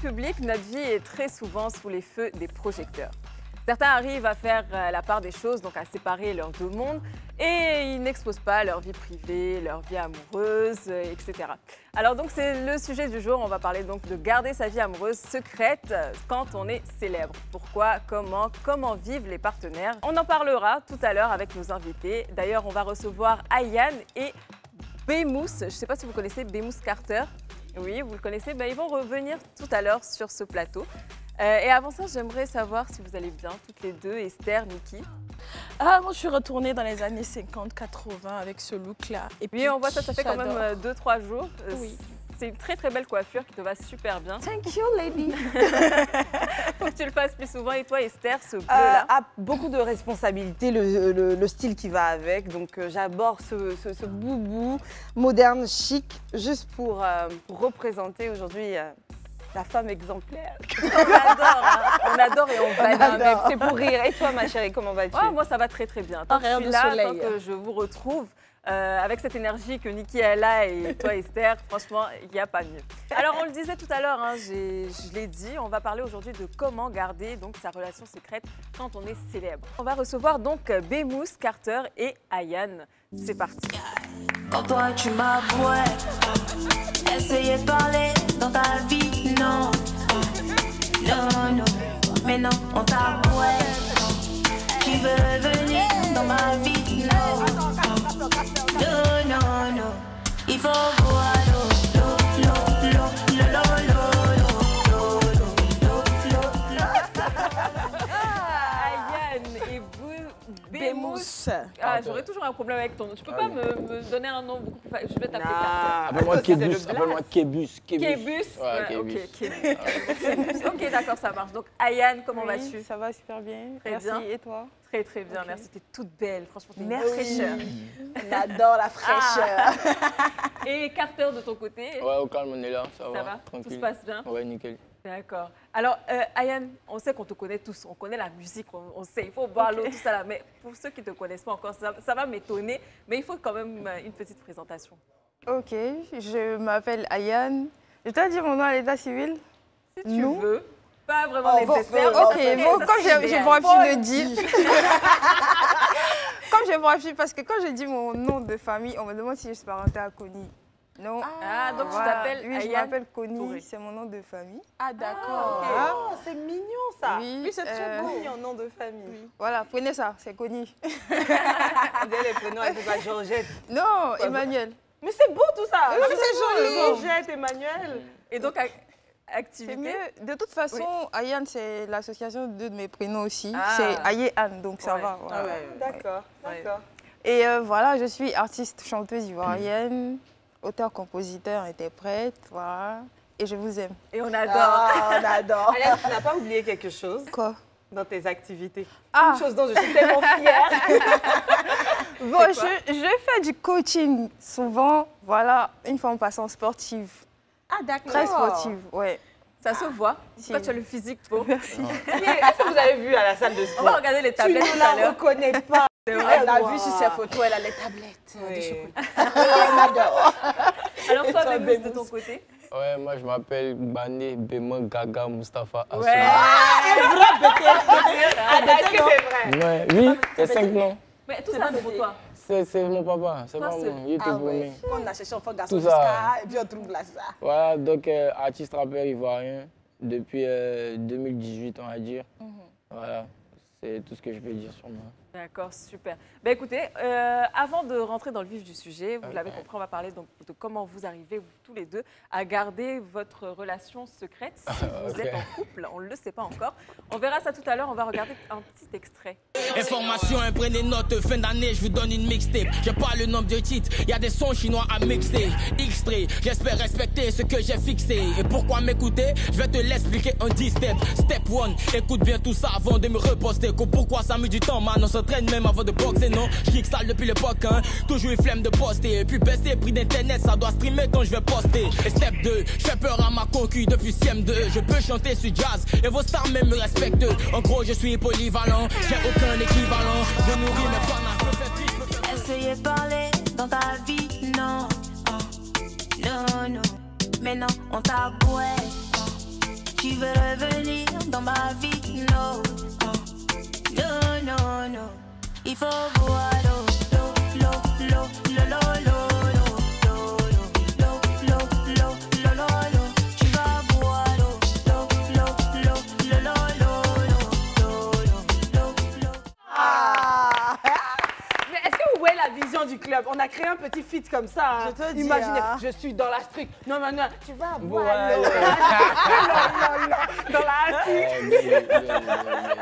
public, notre vie est très souvent sous les feux des projecteurs. Certains arrivent à faire la part des choses, donc à séparer leurs deux mondes, et ils n'exposent pas leur vie privée, leur vie amoureuse, etc. Alors donc c'est le sujet du jour, on va parler donc de garder sa vie amoureuse secrète quand on est célèbre. Pourquoi, comment vivent les partenaires? On en parlera tout à l'heure avec nos invités. D'ailleurs, on va recevoir Ayane et Bémousse. Je ne sais pas si vous connaissez Bémousse Carter. Oui, vous le connaissez. Ils vont revenir tout à l'heure sur ce plateau. Et avant ça, j'aimerais savoir si vous allez bien, toutes les deux, Esther, Niki. Ah, moi, je suis retournée dans les années 50-80 avec ce look-là. Et puis, on voit ça fait quand même 2-3 jours. Oui. C'est une très très belle coiffure qui te va super bien. Thank you, lady. Faut que tu le fasses plus souvent. Et toi, Esther, ce bleu-là beaucoup de responsabilités, le style qui va avec. Donc, j'aborde ce boubou moderne, chic, juste pour représenter aujourd'hui la femme exemplaire. On adore et on valide. C'est pour rire. Et toi, ma chérie, comment vas-tu? Moi, ça va très très bien. Tant que je suis là, tant que je vous retrouve, avec cette énergie que Niki est là et toi, Esther, franchement, il n'y a pas mieux. Alors, on le disait tout à l'heure, je l'ai dit, on va parler aujourd'hui de comment garder donc, sa relation secrète quand on est célèbre. On va recevoir donc Bémousse, Carter et Ayane. C'est parti. Quand toi tu m'avouais, essayer de parler dans ta vie, non, non, non, mais non, on t'avouait, tu veux revenir dans ma vie, non, non, non, non, il faut voir Bémousse. J'aurais toujours un problème avec ton nom. Tu peux pas me donner un nom beaucoup plus facile? Je vais t'appeler Carter. Appelle-moi Kébus. Appelle-moi Kébus. Kébus. Ok, d'accord, ça marche. Donc, Ayane, comment vas-tu? Ça va super bien. Très bien. Et toi? Très, très bien. Merci. T'es toute belle. Franchement, t'es une fraîcheur. On adore la fraîcheur. Et Carter, de ton côté? Ouais, au calme, on est là. Ça va? Tranquille. Tout se passe bien? Ouais, nickel. D'accord. Alors, Ayane, on sait qu'on te connaît tous, on connaît la musique, on sait, il faut boire l'eau, tout ça là. Mais pour ceux qui ne te connaissent pas encore, ça va m'étonner, mais il faut quand même une petite présentation. Ok, je m'appelle Ayane. Je dois dire mon nom à l'état civil? Si tu veux. Pas vraiment nécessaire. Ok, bon, comme j'ai pas pu le dire. Comme j'ai pas pu, parce que quand je dis mon nom de famille, on me demande si je suis parentale à Connie. Non. Ah, donc tu t'appelles Ayane? Oui, je m'appelle Connie, c'est mon nom de famille. Ah, d'accord. Ah, c'est mignon ça. Oui, c'est très beau en nom de famille. Oui. Voilà, prenez ça, c'est Connie. Vous avez les prénoms avec pas Georgette. Non, Emmanuel. Mais c'est beau tout ça. Oui, c'est joli. Georgette, Emmanuel. Et donc, activité? Mieux. De toute façon, Ayane, c'est l'association de mes prénoms aussi. C'est Ayane, donc ça va. Voilà. D'accord, d'accord. Et voilà, je suis artiste, chanteuse ivoirienne. Auteur, compositeur, interprète, voilà. Et je vous aime. Et on adore. On adore. Ayane, tu n'as pas oublié quelque chose? Quoi? Dans tes activités. Une chose dont je suis tellement fière. Bon, je fais du coaching souvent, voilà, une formation sportive. Ah, d'accord. Très sportive, ouais. Ça se voit. Toi, tu as le physique pour. Merci. Est-ce que vous avez vu à la salle de sport? On va regarder les tablettes tout à l'heure. Tu ne la reconnais pas. Vrai, on a vu sur ses photos, elle a les tablettes. Oui. On adore. Alors toi, Bémousse, de ton côté? Ouais, moi je m'appelle Bané Béma Gaga Mustapha Assou. Ouais. Est-ce que c'est vrai? Ouais, oui, c'est 5 noms. Mais tout ça, c'est pour toi? C'est mon papa, c'est pas moi. Il était paumé. On a cherché enfant garçon jusqu'à et puis on trouve là ça. Voilà, donc artiste rappeur ivoirien depuis 2018, on va dire. Voilà, c'est tout ce que je peux dire sur moi. D'accord, super. Ben écoutez, avant de rentrer dans le vif du sujet, vous l'avez compris, on va parler donc de comment vous arrivez, vous, tous les deux, à garder votre relation secrète si vous êtes en couple. On ne le sait pas encore. On verra ça tout à l'heure. On va regarder un petit extrait. Information, prenez note, fin d'année, je vous donne une mixtape. J'ai pas le nombre de titres, il y a des sons chinois à mixer. Extrait, j'espère respecter ce que j'ai fixé. Et pourquoi m'écouter? Je vais te l'expliquer en 10 steps. Step 1, écoute bien tout ça avant de me reposter. Pourquoi ça met du temps, man? On s'entraîne même avant de boxer, non? Je kick sale depuis l'époque, hein. Toujours une flemme de poster. Et puis baisser prix d'internet, ça doit streamer quand je vais poster. Et step 2, je fais peur à ma concu depuis CM2. Je peux chanter sur jazz et vos stars même me respectent. En gros, je suis polyvalent, j'ai aucun équivalent. Je nourris mes fans. Essayez de parler dans ta vie, non. Non, non, mais non, on t'avouait. Tu tu veux revenir dans ma vie, non. Non, non, non. Il faut boire l'eau, tu vas boire l'eau, Mais est-ce que vous voyez la vision du club? On a créé un petit feat comme ça. Hein. Je te dis, Imaginez, hein. je suis dans la street. Non, non, non, tu vas boire Voilà. l'eau. Dans la street.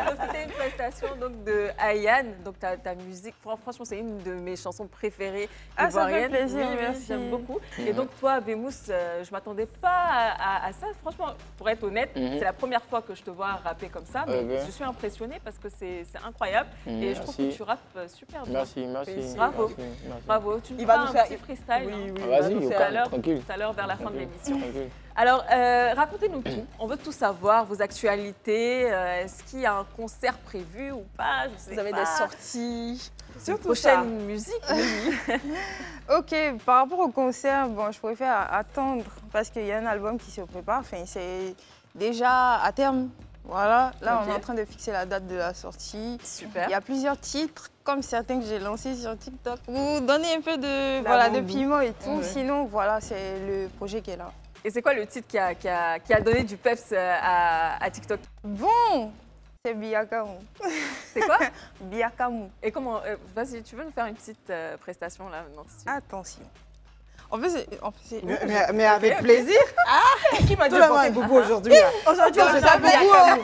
Donc, c'était une prestation donc, de Ayane. Donc, ta musique, franchement, c'est une de mes chansons préférées Ah, ça fait ivoiriennes. plaisir, Oui, merci. j'aime beaucoup. Et donc, toi, Bémous, je ne m'attendais pas à ça. Franchement, pour être honnête, c'est la première fois que je te vois rapper comme ça. Mais Ok. je suis impressionnée parce que c'est incroyable. Et je trouve Merci. que tu rappes super bien. Merci, merci. Bravo. Merci, merci. Bravo. Tu me Il va feras nous un faire- petit freestyle. Oui, hein. oui. Ah, vas-y, il va nous au faire- calme, tranquille. Tout à l'heure, vers la fin de Tranquille, l'émission. tranquille. Alors, racontez-nous tout. On veut tout savoir, vos actualités. Est-ce qu'il y a un concert prévu ou pas? Je sais Vous avez pas. des sorties. Surtout ça. Prochaine musique? Ok, par rapport au concert, bon, je préfère attendre parce qu'il y a un album qui se prépare. Enfin, c'est déjà à terme. Voilà, là, on est Ok. en train de fixer la date de la sortie. Super. Il y a plusieurs titres, comme certains que j'ai lancés sur TikTok, pour vous donner un peu de, voilà, de piment et tout. Ouais. Sinon, voilà, c'est le projet qui est là. Et c'est quoi le titre qui a donné du peps à TikTok? Bon, c'est Biakamu. C'est quoi? Biakamu. Et comment? Vas-y, tu veux nous faire une petite prestation là? Non, si tu veux. Attention. En fait, c'est... Mais avec plaisir. Qui m'a dit Tout de le porter monde. Boubou aujourd'hui? Là? Aujourd'hui, Je t'appelle Boubou.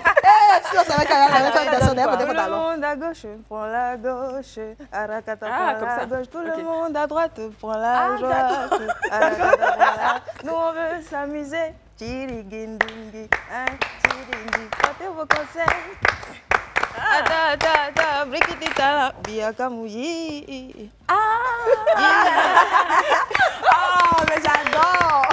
Sinon, ça va quand même faire des sonneries pour des Tout le pantalons. monde à gauche prend la gauche, Arakata Ah, prend comme la ça. gauche, tout Ok. le monde à droite prend la droite, Arakata prend la... Nous on veut s'amuser, Chirigindingi, hein, Chiringi, portez vos conseils. Ata, brikitita, Biakamuyi. Ah, mais j'adore.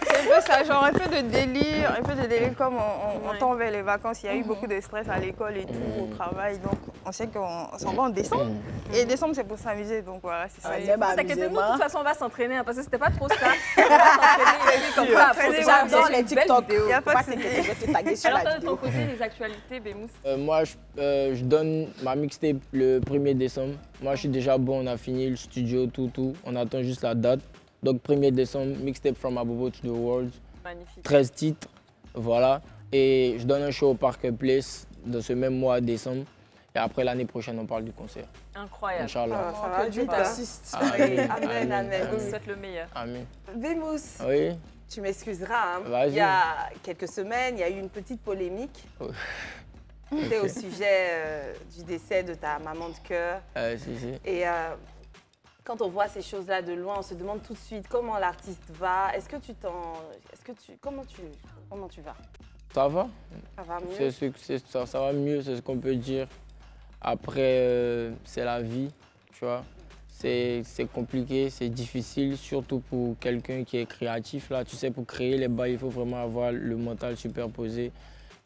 C'est un peu ça, genre un peu de délire comme on Ouais. tend vers les vacances. Il y a eu beaucoup de stress à l'école et tout, au travail. Donc on sait qu'on s'en va en décembre. Et décembre, c'est pour s'amuser. Donc voilà, c'est ça. Ouais. Oui, J'aime t'inquiète, nous, de amuser, toute façon, on va s'entraîner hein, parce que c'était pas trop ça. On va s'entraîner et puis comme ça. après, J'adore les une belle TikTok. vidéo. Y a pas Pas de souci. t'inquiéter, je vais te taguer sur Alors, la toi, de ton vidéo. côté, les actualités, Bémous? Moi, je donne ma mixtape le 1er décembre. Moi, je suis déjà bon, on a fini le studio, tout. On attend juste la date. Donc, 1er décembre, mixtape From Abobo to the World. Magnifique. 13 titres, voilà. Et je donne un show au Park Place dans ce même mois, décembre. Et après, l'année prochaine, on parle du concert. Incroyable. Inch'Allah. Ça va Que Dieu vite. t'assiste. Amen, Amen, amen. On te souhaite le meilleur. Amen. Bémous, Oui. tu m'excuseras. Hein. Vas-y. Il y a quelques semaines, il y a eu une petite polémique. Oh. C'était au sujet du décès de ta maman de cœur. Si. Et quand on voit ces choses-là de loin, on se demande tout de suite comment l'artiste va. Comment tu vas? Ça va? Ça va mieux? Ça va mieux, c'est ce qu'on peut dire. Après, c'est la vie, tu vois. C'est compliqué, c'est difficile, surtout pour quelqu'un qui est créatif. Là, tu sais, pour créer les bails, il faut vraiment avoir le mental superposé.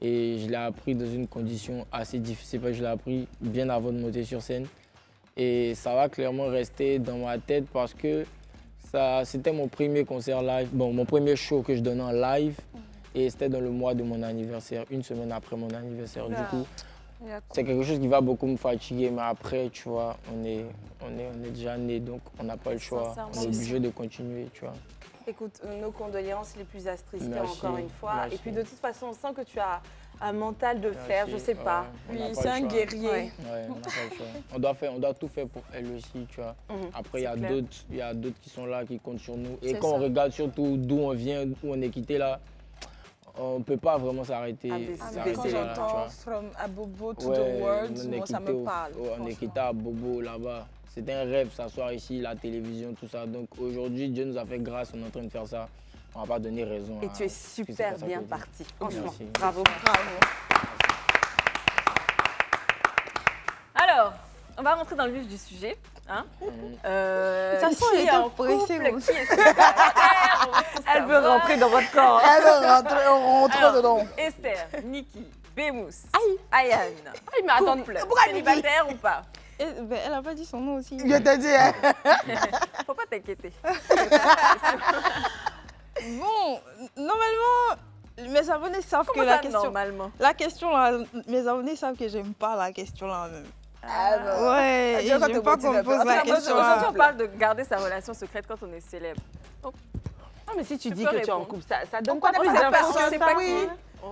Et je l'ai appris dans une condition assez difficile, parce que je l'ai appris bien avant de monter sur scène. Et ça va clairement rester dans ma tête parce que c'était mon premier concert live, bon, mon premier show que je donnais en live. Et c'était dans le mois de mon anniversaire, une semaine après mon anniversaire. Du coup, c'est quelque chose qui va beaucoup me fatiguer, mais après, tu vois, on est déjà né, donc on n'a pas le choix. Sincèrement, On est obligé de continuer, tu vois. Écoute, nos condoléances les plus attristées Merci, encore une fois. merci. Et puis de toute façon, on sent que tu as un mental de fer, je sais pas. Ouais, on n'a Oui, pas c'est le un choix. guerrier. Ouais. Ouais, on n'a pas le choix. On doit tout faire pour elle aussi, tu vois. Après, il y a d'autres qui sont là, qui comptent sur nous. Et C'est quand ça. on regarde surtout d'où on vient, où on est quitté là, on ne peut pas vraiment s'arrêter. Abaisser Quand les là, tu vois. j'entends From Abobo to Ouais, the World, on est moi, ça quitté me parle. on est franchement. quitté à Bobo là-bas. C'était un rêve, s'asseoir ici, la télévision, tout ça. Donc aujourd'hui, Dieu nous a fait grâce, on est en train de faire ça. On va pas donner raison. Et à tu es ce qui s'est super passé à bien côté. parti. Franchement, Merci. bravo. Alors, on va rentrer dans le vif du sujet. Hein. Ça sent Qui les est en temps pressés, couple, moi. qui est célibataire, on veut tout Elle veut savoir. rentrer dans votre corps. Elle veut rentrer, on rentre Alors, dedans. Esther, Niki, Bémous, Ayane. mais attends, Couple, pourquoi Niki? célibataire ou pas? Ben, elle n'a pas dit son nom aussi. Je te dis, hein. Faut pas t'inquiéter. Bon, normalement, Mes abonnés savent que Comment la ça, question... normalement? La question là, mes abonnés savent que j'aime pas la question là même. Ah, non. Ouais, Ah, tu vois, quand j'aime te pas motive qu'on un me peu. pose En tout la cas, moi, question Aujourd'hui, là. on parle de garder sa relation secrète quand on est célèbre. Non, mais si tu dis peux que tu es en répondre. couple, ça donne On pas connaît plus pas la d'infos personne, on que sait ça, pas oui. qui est.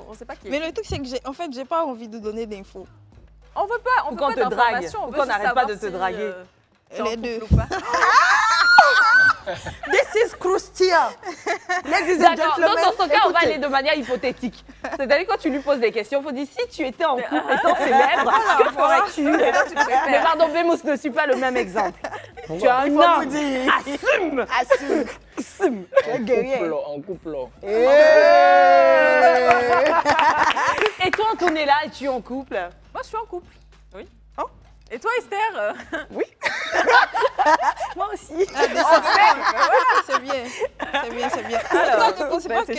On sait pas qui est. Mais le truc c'est que j'ai pas envie de donner d'infos. On veut pas, Ou qu'on te drague, d'informations, on ou veut qu'on juste n'arrête pas savoir de te si, draguer. tu es en Les couple deux. ou pas. This is crucial. Ladies and D'accord, gentlemen, donc dans ce cas, on va écoutez. aller de manière hypothétique. C'est-à-dire quand tu lui poses des questions, il faut dire si tu étais en couple étant célèbre, que ferais-tu? Mais pardon, Bémous ne suit pas le même exemple. Tu as un homme. Assume. Assume. Tu es guerrier. En couple. Et toi, Antonella, es-tu en couple? Moi, je suis en couple. Oh. Oui. Et toi, Esther? Moi aussi. C'est bien. C'est bien, c'est bien. Alors, Ne pensez ben, pas c'est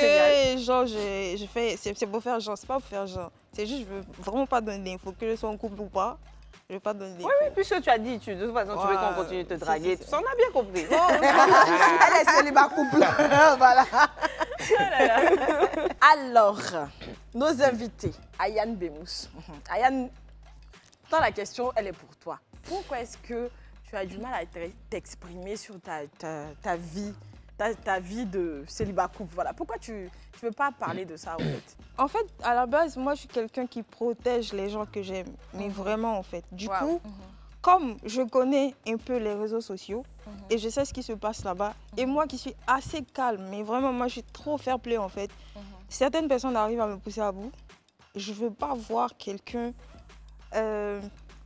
que genre je fais c'est pour faire genre, c'est pas pour faire genre. C'est juste je veux vraiment pas donner d'infos que je sois en couple ou pas. Je veux pas donner d'infos. Oui, puisque tu as dit, de toute façon, tu veux qu'on continue de te draguer. si. Tout ça, on a bien compris. Elle est célibat couple. Voilà. Alors, nos invités, Ayane Bémous. Ayane, dans la question, elle est pour toi. Pourquoi est-ce que tu as du mal à t'exprimer sur ta vie, ta vie de célibat couple? Voilà. Pourquoi tu ne veux pas parler de ça, en fait? En fait, à la base, moi, je suis quelqu'un qui protège les gens que j'aime. Mais vraiment, en fait. Du coup, comme je connais un peu les réseaux sociaux et je sais ce qui se passe là-bas, et moi qui suis assez calme, mais vraiment, moi, je suis trop fair-play, en fait. Certaines personnes arrivent à me pousser à bout. Je ne veux pas voir quelqu'un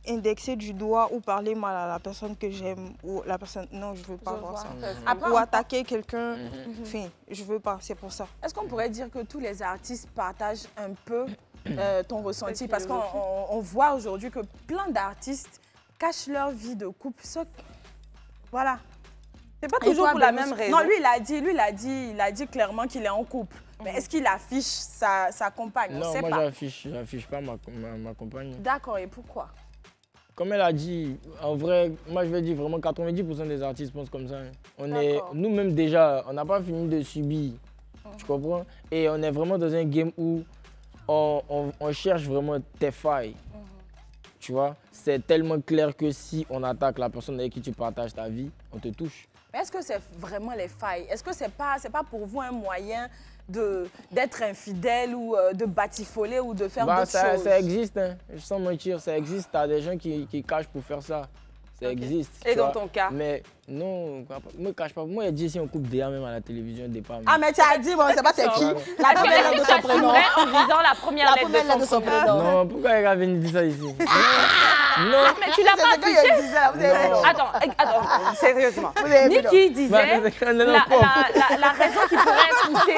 indexer du doigt ou parler mal à la personne que j'aime ou la personne... Non, je ne veux pas voir ça. Après, Ou attaquer quelqu'un. Enfin, je ne veux pas, c'est pour ça. est-ce qu'on pourrait dire que tous les artistes partagent un peu ton ressenti? Parce qu'on voit aujourd'hui que plein d'artistes cachent leur vie de couple. Voilà. C'est pas Et toujours toi, pour la Bémous? même raison. Non, lui, il a dit clairement qu'il est en couple. Mais est-ce qu'il affiche sa compagne? On Non, sait moi pas. j'affiche pas ma compagne. D'accord, et pourquoi? Comme elle a dit, en vrai, moi je vais dire vraiment 90% des artistes pensent comme ça. Nous-mêmes déjà, on n'a pas fini de subir, tu comprends? Et on est vraiment dans un game où on cherche vraiment tes failles. Tu vois, c'est tellement clair que si on attaque la personne avec qui tu partages ta vie, on te touche. Mais est-ce que c'est vraiment les failles? Est-ce que c'est pas pour vous un moyen d'être infidèle ou de batifoler ou de faire d'autres choses? Ça existe, hein. Sans mentir, ça existe. Tu as des gens qui cachent pour faire ça. Ça existe. Et tu dans vois. ton cas? Mais non, moi je cache pas. Moi, je dis si on coupe déjà même à la télévision, des pas. Ah, mais tu as dit, bon, on ne sait pas c'est qui. La Est-ce première lettre de son que prénom. tu en disant la première lettre Lettre de son prénom? Non, pourquoi elle a venu dire ça ici? Non, mais tu l'as pas affiché. Non. Attends, Sérieusement. Niki disait la raison qui pourrait pousser...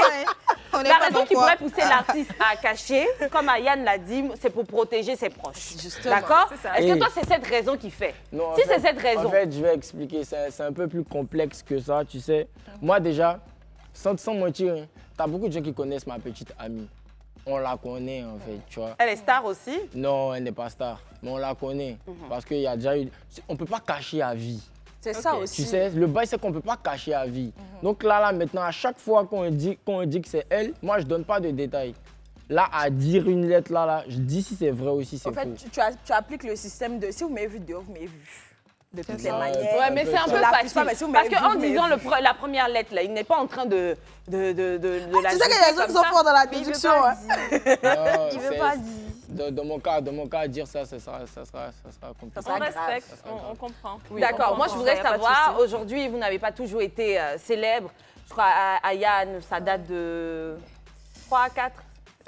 On est La pas raison dans qui quoi? pourrait pousser l'artiste à cacher, comme Ayane l'a dit, c'est pour protéger ses proches. D'accord? c'est ça. Est-ce que Et- toi, c'est cette raison qui fait? Non, en Si fait- c'est cette raison. En fait, je vais expliquer. C'est un peu plus complexe que ça, tu sais. Moi, déjà, sans mentir, hein, t'as beaucoup de gens qui connaissent ma petite amie. On la connaît, en fait, tu vois. Elle est star aussi? Non, elle n'est pas star, mais on la connaît. Parce qu'il y a déjà eu... On ne peut pas cacher à vie. C'est ça aussi. Tu sais, le bail, c'est qu'on ne peut pas cacher à vie. Donc là, maintenant, à chaque fois qu'on dit que c'est elle, moi, je ne donne pas de détails. Là, à dire une lettre, là, je dis si c'est vrai ou si c'est En fait, faux. tu appliques le système de si vous m'avez vu dehors, vous m'avez vu. De toutes les ça. manières. Ouais, mais c'est un Je peu l'affiche facile. pas, mais si vous Parce m'avez vu, qu'en vous m'avez disant vu. la première lettre, là, il n'est pas en train de la Tu sais qu'il y a des jeter gens qui comme sont ça. forts dans la Mais il veut déduction. pas hein. dire. Non, Il veut c'est- pas dire. Dans mon cas, dire ça sera compliqué. On grave. respecte, Ça sera on comprend. D'accord, moi je voudrais Y a pas de savoir, souci. aujourd'hui vous n'avez pas toujours été célèbre. Je crois Ayane, ça date de 3, 4,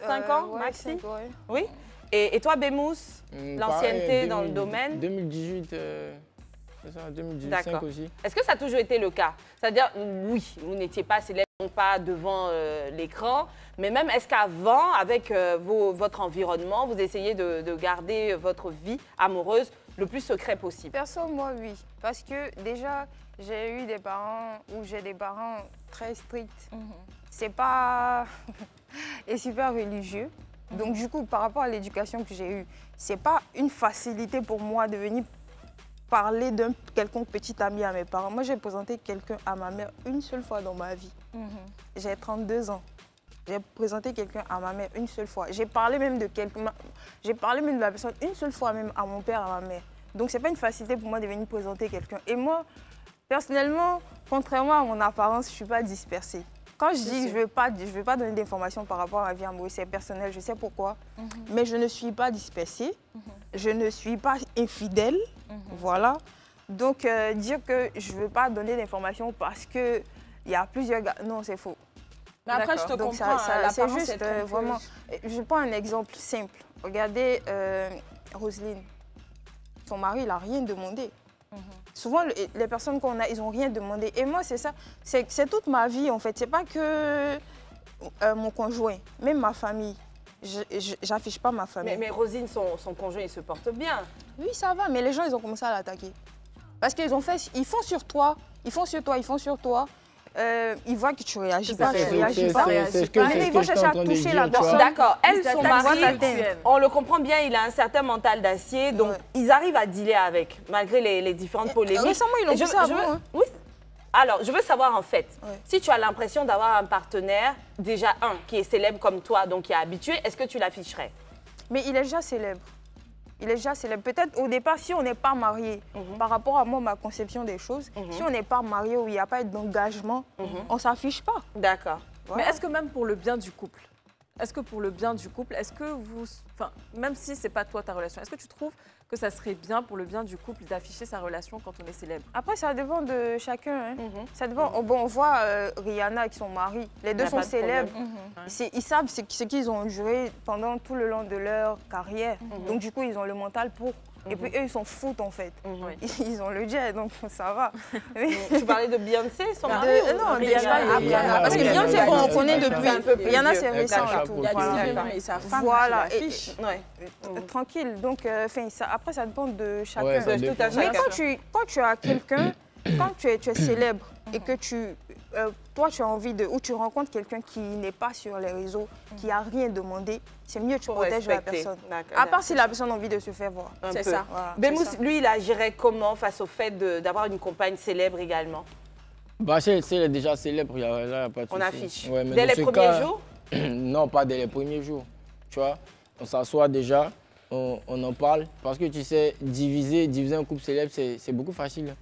5 ans, Ouais, maxi. 5 ans, ouais. Oui. Et toi, Bémous, l'ancienneté Pareil, dans le domaine, 2018, c'est ça, 2018, D'accord. 5 aussi. est-ce que ça a toujours été le cas? C'est-à-dire, oui, vous n'étiez pas célèbre, pas devant l'écran, mais même est-ce qu'avant, avec votre environnement, vous essayez de garder votre vie amoureuse le plus secret possible? Perso, moi, oui. Parce que déjà, j'ai eu des parents où j'ai des parents très stricts. C'est pas... et super religieux. Donc, du coup, par rapport à l'éducation que j'ai eue, c'est pas une facilité pour moi de venir parler d'un quelconque petit ami à mes parents. Moi, j'ai présenté quelqu'un à ma mère une seule fois dans ma vie. J'ai 32 ans. J'ai présenté quelqu'un à ma mère une seule fois. J'ai parlé même de la personne une seule fois même à mon père, à ma mère. Donc c'est pas une facilité pour moi de venir présenter quelqu'un. Et moi, personnellement, contrairement à mon apparence, je suis pas dispersée. Quand je dis que je ne vais pas donner d'informations par rapport à ma vie amoureuse, c'est personnel, je sais pourquoi. Mais je ne suis pas dispersée, je ne suis pas infidèle, voilà. Donc dire que je ne veux pas donner d'informations parce qu'il y a plusieurs gars, non, c'est faux. Mais après, je te Donc, comprends, c'est juste vraiment... Je prends un exemple simple. Regardez Roselyne. Son mari, il n'a rien demandé. Souvent, les personnes qu'on a, ils n'ont rien demandé. Et moi, c'est ça. C'est toute ma vie, en fait. Ce n'est pas que mon conjoint, même ma famille. Je n'affiche pas ma famille. Mais Roselyne, son conjoint, il se porte bien. Oui, ça va. Mais les gens, ils ont commencé à l'attaquer. Parce qu'ils ont fait... Ils font sur toi, ils font sur toi, ils font sur toi. Ils voient que tu réagis pas, tu réagis pas. Ils vont chercher à toucher la personne. D'accord, elle, son mari, on le comprend bien, il a un certain mental d'acier, donc ils arrivent à dealer avec, malgré les différentes polémiques. Récemment, ils l'ont poussé à bout. Oui. Alors, je veux savoir en fait, si tu as l'impression d'avoir un partenaire, déjà qui est célèbre comme toi, donc qui est habitué, est-ce que tu l'afficherais? Mais il est déjà célèbre. Il est déjà célèbre. Peut-être au départ, si on n'est pas marié, par rapport à moi, ma conception des choses, si on n'est pas marié ou il n'y a pas d'engagement, on ne s'affiche pas. D'accord. Voilà. Mais est-ce que même pour le bien du couple, est-ce que vous, enfin, même si ce n'est pas toi ta relation, est-ce que tu trouves que ça serait bien pour le bien du couple d'afficher sa relation quand on est célèbre? Après, ça dépend de chacun. Hein. Ça dépend. Bon, on voit Rihanna avec son mari. Les deux sont célèbres. Ils savent ce qu'ils ont duré pendant tout le long de leur carrière. Donc, du coup, ils ont le mental pour. Et puis, eux, ils s'en foutent, en fait. Ils ont le jet, donc ça va. Tu parlais de Beyoncé, son mari? Non, Rihanna. Parce que Beyoncé, bon, on connaît depuis. Rihanna, c'est récent et tout. Et sa femme, voilà. et Tranquille. Donc, après, ça dépend de chacun. Ouais, mais quand tu as quelqu'un, quand tu es célèbre et que toi, tu as envie de... Ou tu rencontres quelqu'un qui n'est pas sur les réseaux, qui n'a rien demandé, c'est mieux que tu protèges la personne. À part si la personne a envie de se faire voir. C'est ça. Voilà, Bemous, lui, il agirait comment face au fait d'avoir une compagne célèbre également? Bah, si elle est déjà célèbre, il n'y a pas de souci. On affiche. Ouais, dès les premiers jours? Non, pas dès les premiers jours. Tu vois, on s'assoit déjà, on en parle. Parce que tu sais, diviser un couple célèbre, c'est beaucoup facile.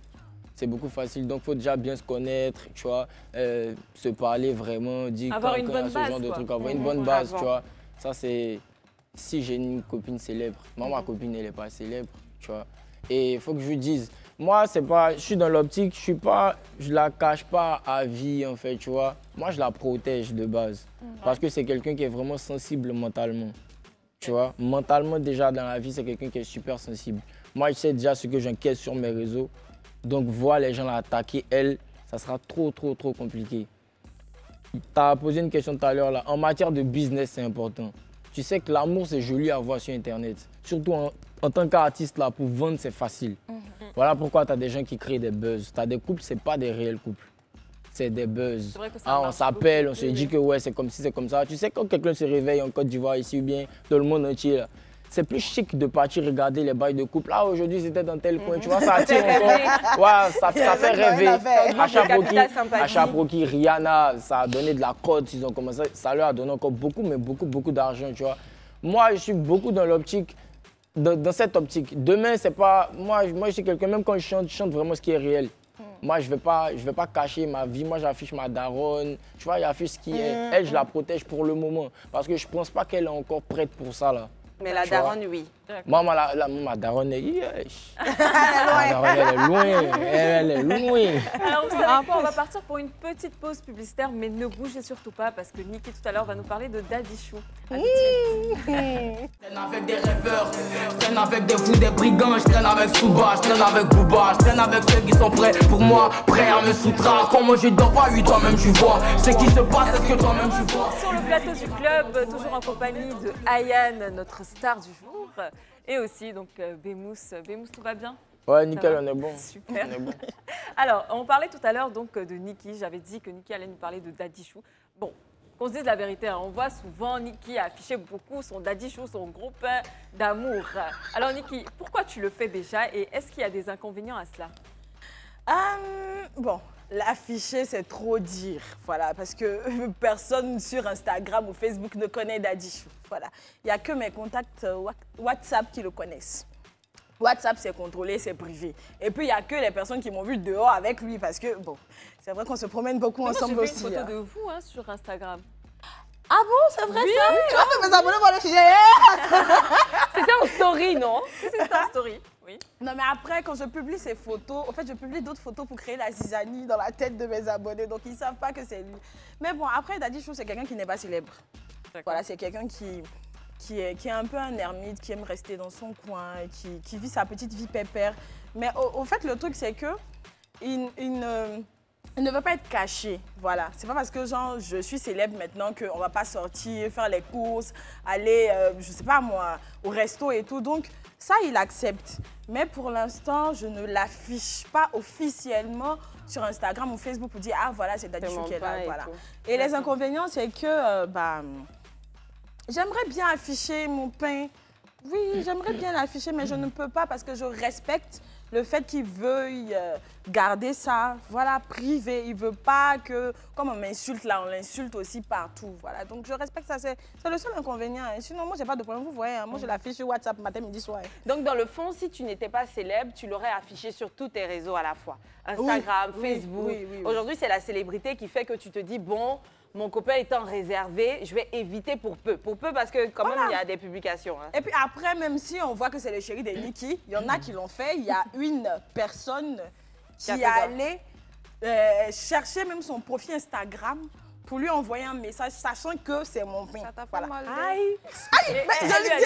C'est beaucoup facile, donc il faut déjà bien se connaître, tu vois, se parler vraiment, dire avoir une bonne base, ce genre de trucs, avoir une bonne base, tu vois. Ça, c'est si j'ai une copine célèbre. Moi, ma copine, elle n'est pas célèbre, tu vois. Et il faut que je lui dise, moi, c'est pas, je suis dans l'optique, je la cache pas à vie, en fait, tu vois. Moi, je la protège de base, parce que c'est quelqu'un qui est vraiment sensible mentalement, tu vois. Mentalement, déjà, dans la vie, c'est quelqu'un qui est super sensible. Moi, je sais déjà ce que j'encaisse sur mes réseaux. Donc, voir les gens l'attaquer, elle, ça sera trop compliqué. Tu as posé une question tout à l'heure là. En matière de business, c'est important. Tu sais que l'amour, c'est joli à voir sur Internet. Surtout en tant qu'artiste, là, pour vendre, c'est facile. Voilà pourquoi tu as des gens qui créent des buzz. Tu as des couples, ce n'est pas des réels couples. C'est des buzz. On s'appelle, on se dit que ouais, c'est comme ci, c'est comme ça. Tu sais, quand quelqu'un se réveille en Côte d'Ivoire, ici ou bien dans le monde entier, là, c'est plus chic de partir regarder les bails de couple. Ah, aujourd'hui, c'était dans tel coin. Tu vois, ça attire encore. Ouais, ça fait rêver. À Chaproki, Rihanna, ça a donné de la cote. Ils ont commencé, ça leur a donné encore beaucoup, mais beaucoup d'argent, tu vois. Moi, je suis beaucoup dans l'optique, dans cette optique. Demain, c'est pas... Moi, je suis quelqu'un, même quand je chante vraiment ce qui est réel. Moi, je vais pas cacher ma vie. Moi, j'affiche ma daronne. Tu vois, j'affiche ce qui est... Elle, je la protège pour le moment. Parce que je pense pas qu'elle est encore prête pour ça, là. Mais la daronne, oui. Moi, ma daronne est... La daronne, elle est loin. Elle est loin. Alors, vous savez quoi, on va partir pour une petite pause publicitaire, mais ne bougez surtout pas, parce que Niki, tout à l'heure, va nous parler de Daddy Chou. Je traîne avec des rêveurs, je traîne avec des fous, des brigands, je traîne avec Souba, je traîne avec Booba, je traîne avec ceux qui sont prêts pour moi, prêts à me soustraire. Comment je dors pas, oui, toi-même tu vois. Ce qui se passe, est-ce que toi-même tu vois? Sur le plateau du club, toujours en compagnie de Ayane, notre star du jour, et aussi donc Bemous. Bemous, tout va bien? Ouais, nickel, on est bon. Super. On est bon. Alors, on parlait tout à l'heure donc de Niki. J'avais dit que Niki allait nous parler de Daddy Chou. Bon, qu'on se dise la vérité, hein, on voit souvent Niki afficher beaucoup son Daddy Chou, son groupe d'amour. Alors Niki, pourquoi tu le fais déjà et est-ce qu'il y a des inconvénients à cela? Bon, l'afficher, c'est trop dire. Voilà, parce que personne sur Instagram ou Facebook ne connaît Daddy Chou. Voilà. Il n'y a que mes contacts WhatsApp qui le connaissent. WhatsApp, c'est contrôlé, c'est privé. Et puis, il n'y a que les personnes qui m'ont vu dehors avec lui parce que, bon, c'est vrai qu'on se promène beaucoup ensemble aussi. J'ai vu une photo de vous sur Instagram. Ah bon, c'est vrai ça? Oui. Tu vas faire mes abonnés pour le sujet. C'était en story, non? C'était en story, oui. Non, mais après, quand je publie ces photos, en fait, je publie d'autres photos pour créer la zizanie dans la tête de mes abonnés. Donc, ils ne savent pas que c'est lui. Mais bon, après, Daddy Chou, c'est quelqu'un qui n'est pas célèbre. Voilà, c'est quelqu'un qui est un peu un ermite, qui aime rester dans son coin, qui vit sa petite vie pépère. Mais au fait, le truc, c'est que il ne veut pas être caché. Voilà. C'est pas parce que genre, je suis célèbre maintenant qu'on va pas sortir, faire les courses, aller, je sais pas moi, au resto et tout. Donc, ça, il accepte. Mais pour l'instant, je ne l'affiche pas officiellement sur Instagram ou Facebook pour dire « Ah, voilà, c'est Daddy Chou qui est là. » Voilà. Et les inconvénients, c'est que j'aimerais bien afficher mon pain. Oui, j'aimerais bien l'afficher, mais je ne peux pas parce que je respecte le fait qu'il veuille garder ça, voilà, privé. Il ne veut pas que, comme on m'insulte là, on l'insulte aussi partout. Voilà, donc je respecte ça, c'est le seul inconvénient. Hein. Sinon, moi, j'ai pas de problème, vous voyez, hein, moi, je l'affiche sur WhatsApp matin, midi, soir. Donc, dans le fond, si tu n'étais pas célèbre, tu l'aurais affiché sur tous tes réseaux à la fois. Instagram, Facebook. Oui. Aujourd'hui, c'est la célébrité qui fait que tu te dis, bon, mon copain étant réservé, je vais éviter pour peu. Pour peu parce que quand même, il y a des publications. Hein. Et puis après, même si on voit que c'est le chéri de Niki, il y en a qui l'ont fait. Il y a une personne qui est allée chercher même son profil Instagram pour lui envoyer un message, sachant que c'est mon pain. Ça t'a fait mal. Aïe, mais je lui dis...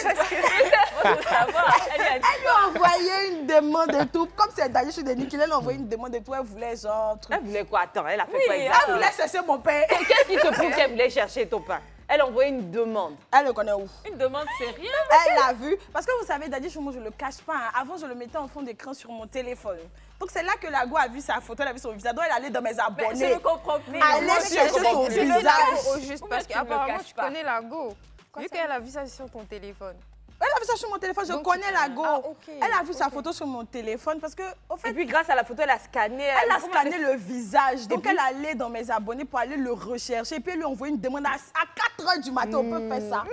Elle lui a envoyé une demande et tout. Comme c'est Daddy Chou de Niki, elle lui a envoyé une demande et tout. Elle voulait genre... Elle voulait quoi? Attends, elle a fait quoi Elle exactement? voulait chercher mon pain. Qu'est-ce qui te prouve qu'elle voulait chercher ton pain? Elle a envoyé une demande. Elle le connaît où? Une demande, c'est rien. Elle l'a vu. Parce que vous savez, Daddy Chou, moi, je ne le cache pas. Hein. Avant, je le mettais en fond d'écran sur mon téléphone. Donc, c'est là que la go a vu sa photo, elle a vu son visage. Donc, elle allait dans mes abonnés. Mais je ne comprends plus. Allez chercher son visage. Au juste parce qu'apparemment, tu connais la go. Vu qu'elle a vu ça sur ton téléphone. Elle a vu ça sur mon téléphone, je connais la go. Elle a vu sa photo sur mon téléphone parce que, au fait... Et puis, grâce à la photo, elle a scanné. Elle a scanné le visage. Donc, elle allait dans mes abonnés pour aller le rechercher. Et puis, elle lui envoyait une demande à 4 h du matin. On peut faire ça.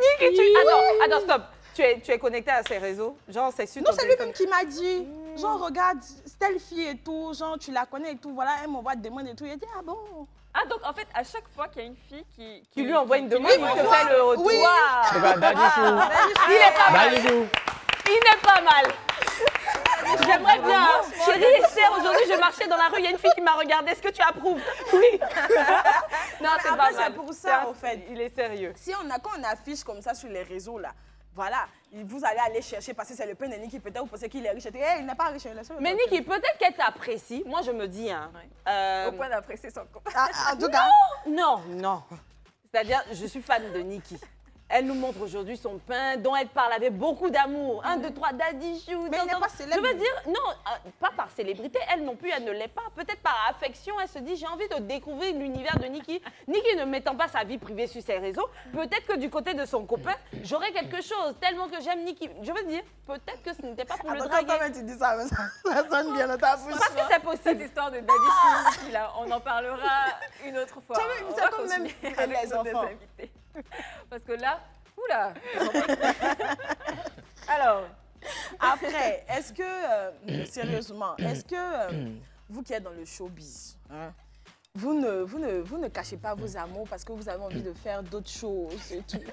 Attends, stop. Tu es connecté à ses réseaux? Genre, c'est sur Non, ton c'est téléphone. lui-même qui m'a dit. Genre, regarde, telle fille et tout. Genre, tu la connais et tout. Voilà, elle m'envoie des demandes et tout. Il dit, ah bon? Ah, donc en fait, à chaque fois qu'il y a une fille qui lui envoie une demande, il te fait le retour. Oui. Regarde, Daddy Chou. Il est pas mal. Daddy Chou. Il n'est pas mal. J'aimerais bien. Chérie Esther, aujourd'hui, je marchais dans la rue, il y a une fille qui m'a regardé. Est-ce que tu approuves? Oui. Non, c'est pas mal. C'est pour ça, en fait. Il est sérieux. Si quand on affiche comme ça sur les réseaux, là, voilà, vous allez aller chercher parce que c'est le pain de Niki, peut-être vous pensez qu'il est riche. Il n'est pas riche. Mais Niki, peut-être qu'elle t'apprécie. Moi, je me dis, hein. Au point d'apprécier son compte. En tout cas. Non. C'est-à-dire, je suis fan de Niki. Elle nous montre aujourd'hui son pain dont elle parle avec beaucoup d'amour. 1, 2, 3, Daddy Chou. Mais elle n'est pas célèbre. Je veux dire, non, pas par célébrité. Elle non plus, elle ne l'est pas. Peut-être par affection, elle se dit, j'ai envie de découvrir l'univers de Niki. Niki ne mettant pas sa vie privée sur ses réseaux, peut-être que du côté de son copain, j'aurais quelque chose. Tellement que j'aime Niki. Je veux dire, peut-être que ce n'était pas pour le draguer. Attends, tu dis ça, mais ça sonne bien dans ta bouche. Parce que c'est possible. Cette histoire de Daddy Chou, là, on en parlera une autre fois. C'est comme même les enfants. Parce que là, oula. Alors, après, est-ce que, sérieusement, est-ce que vous qui êtes dans le showbiz, hein, vous ne cachez pas vos amours parce que vous avez envie de faire d'autres choses et tout?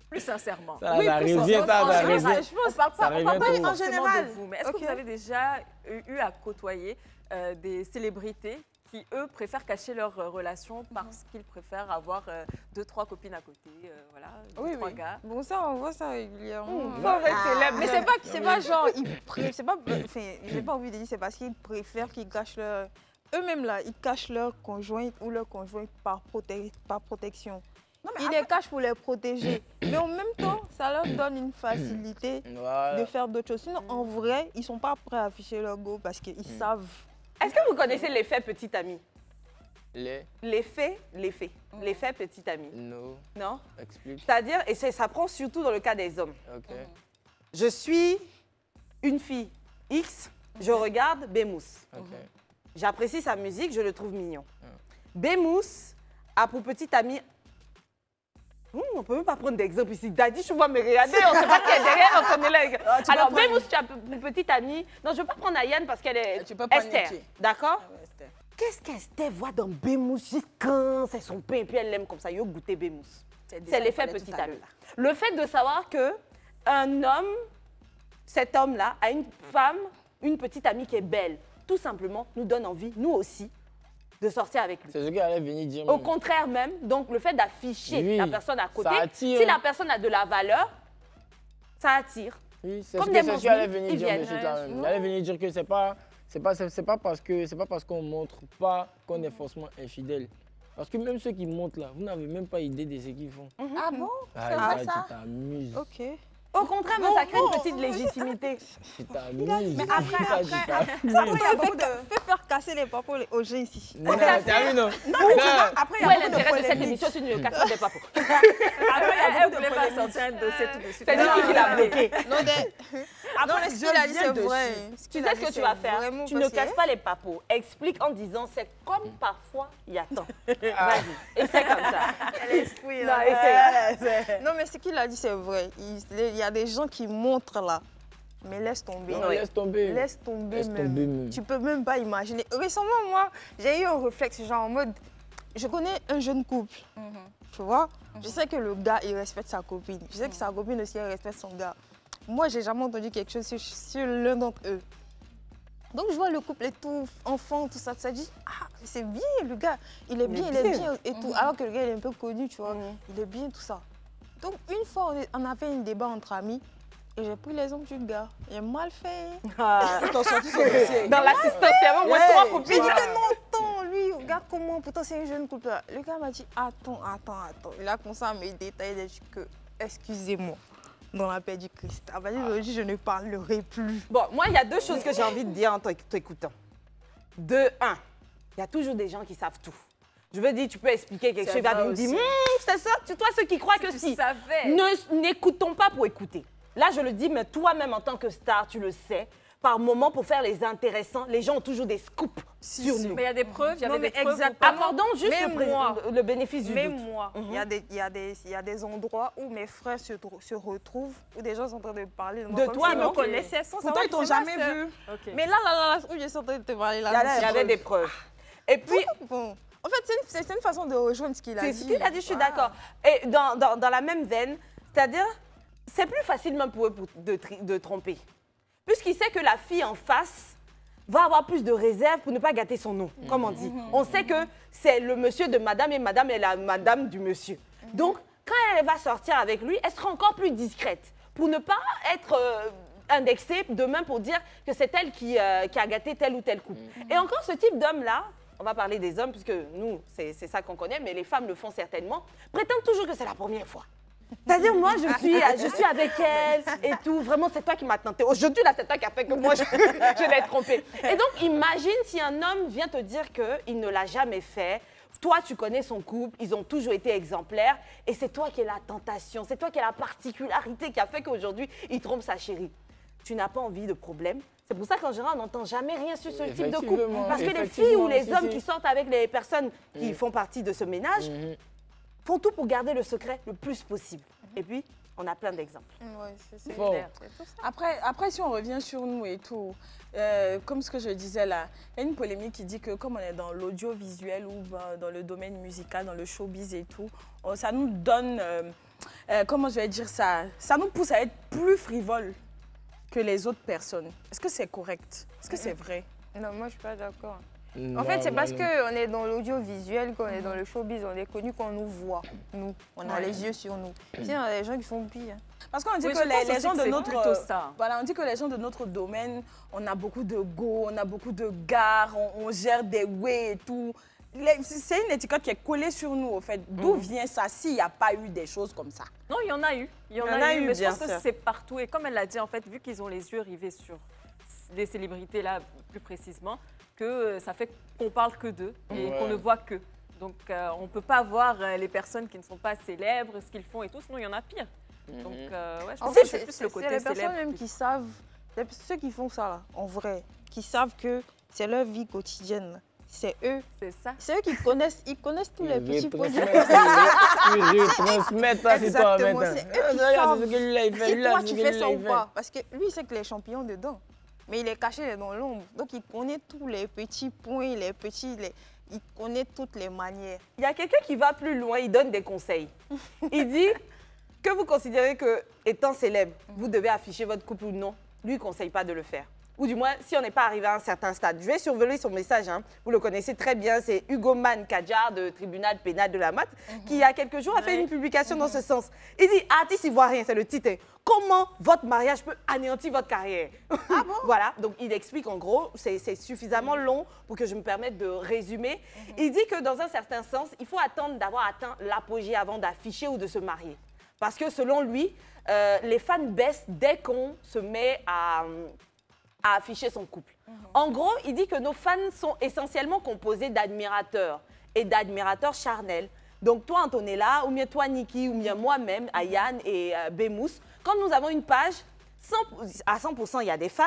Plus sincèrement. Ça revient, ça revient. Je pense pas en général de vous, mais est-ce que vous avez déjà eu à côtoyer des célébrités qui, eux, préfèrent cacher leurs relations parce qu'ils préfèrent avoir 2, 3 copines à côté, voilà, 2, 3 gars. Bon, ça, on voit ça régulièrement. Mais c'est pas genre, c'est pas, enfin, j'ai pas envie de dire, c'est parce qu'ils préfèrent qu'ils cachent leur... Eux-mêmes, là, ils cachent leur conjoint ou leur conjoint par protection. Non, ils les cachent pour les protéger. Mais en même temps, ça leur donne une facilité de faire d'autres choses. Sinon, en vrai, ils sont pas prêts à afficher leur go parce qu'ils savent. Est-ce que vous connaissez l'effet petit ami? L'effet petit ami. Non. Explique. C'est-à-dire, et ça prend surtout dans le cas des hommes. Ok. Je suis une fille X, je regarde Bémousse. Ok. J'apprécie sa musique, je le trouve mignon. Bemous a pour petite amie... on ne peut même pas prendre d'exemple ici. Daddy, je vois me regarder, on ne sait pas qui est derrière, on connaît les... Alors, Bemous, tu as pour petite amie... Non, je ne veux pas prendre Ayane parce qu'elle est Esther. D'accord? Qu'est-ce qu'Esther voit dans Bemous juste quand c'est son pain et puis elle l'aime comme ça? Il a goûté Bemous. C'est l'effet petite amie. Le fait de savoir qu'un homme, cet homme-là, a une femme, une petite amie qui est belle, tout simplement, nous donne envie, nous aussi, de sortir avec lui. C'est ce qu'elle allait venir dire. Au contraire même, donc le fait d'afficher la personne à côté, attire. si la personne a de la valeur, ça attire. Oui, c'est ce qu'elle allait venir dire. Elle allait venir dire que c'est pas parce qu'on montre pas qu'on est forcément infidèle. Parce que même ceux qui montrent là, vous n'avez même pas idée de ce qu'ils font. Ah bon? C'est vrai ça? Tu t'amuses. Ok. Au contraire, mais ça crée une petite légitimité. Tu t'amuses. Mais après, il y a beaucoup de... Fais faire casser les papos aux gens ici. Non, t'as vu, non? Après, il y a l'intérêt de cette émission, c'est une casse des papos. Après, elle voulait pas sortir un dossier tout de suite. C'est lui qui l'a bloqué. Après, ce qu'il a dit, c'est vrai. Tu sais ce que tu vas faire? Tu ne casses pas les papos. Explique en disant, c'est comme parfois il y a tant. Vas-y, essaie comme ça. L'esprit, non, essaie. Non, mais ce qu'il a dit, c'est vrai. Il y a des gens qui montrent là. Mais laisse tomber. Non, laisse tomber. Laisse tomber même. Même. Tu peux même pas imaginer. Récemment, moi, j'ai eu un réflexe, genre en mode, je connais un jeune couple, tu vois. Je sais que le gars, il respecte sa copine. Je sais que sa copine aussi, elle respecte son gars. Moi, j'ai jamais entendu quelque chose sur l'un d'entre eux. Donc, je vois le couple et tout, enfant, tout ça, ça dit, ah, c'est bien, le gars, il est bien et tout. Alors que le gars, il est un peu connu, tu vois. Il est bien, tout ça. Donc, une fois, on a fait un débat entre amis. Et j'ai pris l'exemple du gars. Il est mal fait. T'as sorti son dossier. Dans l'assistance, il y avait au moins 3 copines. J'ai dit que non, attends, lui, regarde comment, pourtant c'est un jeune couple. Le gars m'a dit, attends. Il a commencé à me détailler des trucs que, excusez-moi, dans la paix du Christ. À partir d'aujourd'hui, je ne parlerai plus. Bon, moi, il y a 2 choses que j'ai envie de dire en t'écoutant. De 1, il y a toujours des gens qui savent tout. Je veux dire, tu peux expliquer quelque chose, il va nous dire, c'est ça, toi, ceux qui croient que si. N'écoutons pas pour écouter. Là, je le dis, mais toi-même, en tant que star, tu le sais, par moment, pour faire les intéressants, les gens ont toujours des scoops sur nous. Mais il y a des preuves, il y avait des preuves. Accordons juste le bénéfice du doute. Même moi, il y a des endroits où mes frères se retrouvent, où des gens sont en train de parler de moi. De toi, non? Ils me connaissaient sans savoir. Pourtant, ils t'ont jamais vu. Mais là, où je suis en train de te parler, là, il y avait des preuves. Et puis... Bon. En fait, c'est une façon de rejoindre ce qu'il a dit. C'est ce qu'il a dit, je suis d'accord. Et dans la même veine, c'est-à-dire, c'est plus facile même pour eux de tromper. Puisqu'il sait que la fille en face va avoir plus de réserve pour ne pas gâter son nom, comme on dit. On sait que c'est le monsieur de madame et madame est la madame du monsieur. Donc, quand elle va sortir avec lui, elle sera encore plus discrète pour ne pas être indexée demain pour dire que c'est elle qui a gâté tel ou tel couple. Et encore, ce type d'homme-là, on va parler des hommes, puisque nous, c'est ça qu'on connaît, mais les femmes le font certainement, prétendent toujours que c'est la première fois. C'est-à-dire, moi, je suis avec elle et tout. Vraiment, c'est toi qui m'as tenté. Aujourd'hui, là, c'est toi qui as fait que moi, je l'ai trompée. Et donc, imagine si un homme vient te dire qu'il ne l'a jamais fait. Toi, tu connais son couple, ils ont toujours été exemplaires. Et c'est toi qui es la tentation, c'est toi qui es la particularité qui a fait qu'aujourd'hui, il trompe sa chérie. Tu n'as pas envie de problème. C'est pour ça qu'en général, on n'entend jamais rien sur ce type de couple. Parce que les filles ou les hommes qui sortent avec les personnes qui font partie de ce ménage font tout pour garder le secret le plus possible. Et puis, on a plein d'exemples. Oui, c'est clair. Après, si on revient sur nous et tout, comme ce que je disais là, il y a une polémique qui dit que comme on est dans l'audiovisuel ou dans le domaine musical, dans le showbiz et tout, ça nous donne, comment je vais dire ça, ça nous pousse à être plus frivoles que les autres personnes. Est-ce que c'est correct? Est-ce que c'est vrai? Non, moi je suis pas d'accord. En fait, c'est parce qu'on est dans l'audiovisuel, qu'on est dans le showbiz, on est connu, qu'on nous voit. Nous, on a les yeux sur nous. Sinon, il y a des gens qui font pire. Parce qu'on dit que les gens de notre... Voilà, on dit que les gens de notre domaine, on a beaucoup de go, on a beaucoup de gares, on gère des way et tout. C'est une étiquette qui est collée sur nous, au fait. D'où vient ça s'il n'y a pas eu des choses comme ça? Non, il y en a eu. Il y en a eu, mais je pense que c'est partout. Et comme elle l'a dit, en fait, vu qu'ils ont les yeux rivés sur les célébrités, là, plus précisément, que ça fait qu'on parle que d'eux et qu'on ne voit qu'eux. Donc, on ne peut pas voir les personnes qui ne sont pas célèbres, ce qu'ils font et tout, sinon il y en a pire. Donc, je pense que c'est plus le côté célèbre. C'est les personnes même qui savent, ceux qui font ça, là, en vrai, qui savent que c'est leur vie quotidienne. C'est eux. C'est ça. C'est eux qui connaissent, tous les petits points. Ils retransmettent ça, c'est toi Exactement, maintenant. c'est eux qui savent. Si toi, tu fais ça ou pas. pas. Parce que lui, c'est que les champions dedans. Mais il est caché dans l'ombre. Donc, il connaît tous les petits points, il connaît toutes les manières. Il y a quelqu'un qui va plus loin, il donne des conseils. Il dit que vous considérez que, étant célèbre, vous devez afficher votre couple ou non. Lui, il ne conseille pas de le faire. Ou du moins, si on n'est pas arrivé à un certain stade. Je vais survoler son message, hein. Vous le connaissez très bien, c'est Hugo Man Kadjar, de tribunal pénal de la Mat, qui il y a quelques jours a fait une publication dans ce sens. Il dit, artiste ivoirien, c'est le titre, comment votre mariage peut anéantir votre carrière. Ah bon? Voilà, donc il explique en gros, c'est suffisamment long pour que je me permette de résumer. Il dit que dans un certain sens, il faut attendre d'avoir atteint l'apogée avant d'afficher ou de se marier. Parce que selon lui, les fans baissent dès qu'on se met à afficher son couple. En gros, il dit que nos fans sont essentiellement composés d'admirateurs et d'admirateurs charnels. Donc toi, Antonella, ou bien toi, Niki, ou bien moi-même, Ayane et Bemous, quand nous avons une page, à 100%, il y a des fans,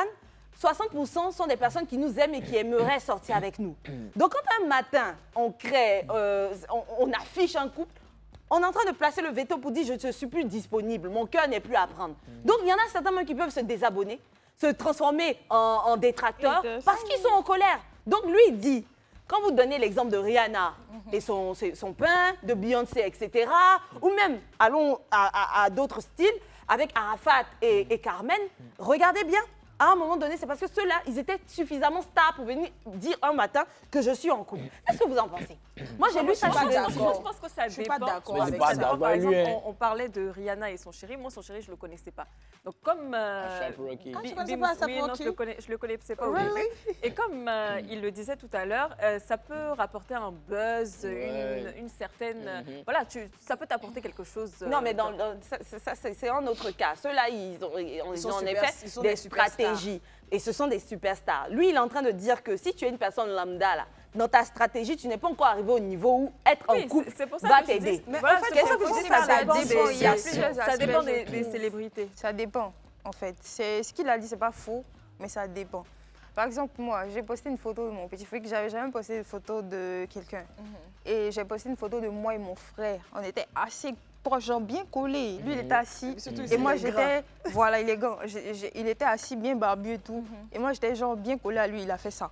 60% sont des personnes qui nous aiment et qui aimeraient sortir avec nous. Donc quand un matin, on crée, on affiche un couple, on est en train de placer le veto pour dire je ne suis plus disponible, mon cœur n'est plus à prendre. Donc il y en a certains même qui peuvent se désabonner, se transformer en détracteurs parce qu'ils sont en colère. Donc lui, il dit, quand vous donnez l'exemple de Rihanna et son pain, de Beyoncé, etc., ou même, allons à d'autres styles, avec Arafat et Carmen, regardez bien. À un moment donné, c'est parce que ceux-là, ils étaient suffisamment stars pour venir dire un matin que je suis en couple. Qu'est-ce que vous en pensez? Moi, j'ai lu ça. Je pense que ça dépend. Je suis pas d'accord avec ça. Par exemple, on parlait de Rihanna et son chéri. Moi, son chéri, je ne le connaissais pas. Donc, comme... tu connaissais pas ASAP Rocky? Non, je le connaissais pas. Really? Et comme il le disait tout à l'heure, ça peut rapporter un buzz, une certaine... Voilà, ça peut t'apporter quelque chose. Non, mais ça, c'est un autre cas. Ceux-là, ils ont en effet des stratégies. Et ce sont des superstars. Lui, il est en train de dire que si tu es une personne lambda, là, dans ta stratégie, tu n'es pas encore arrivé au niveau où être en couple va t'aider. Mais en fait, ça dépend des célébrités. Ça dépend, en fait. Ce qu'il a dit, c'est pas faux, mais ça dépend. Par exemple, moi, j'ai posté une photo de mon petit frère, que j'avais jamais posté une photo de quelqu'un. Et j'ai posté une photo de moi et mon frère. On était assez proches, genre bien collés. Lui, il était assis. Et moi, j'étais... Voilà, il est grand. Il était assis, bien barbu et tout. Et moi, j'étais genre bien collé à lui. Il a fait ça.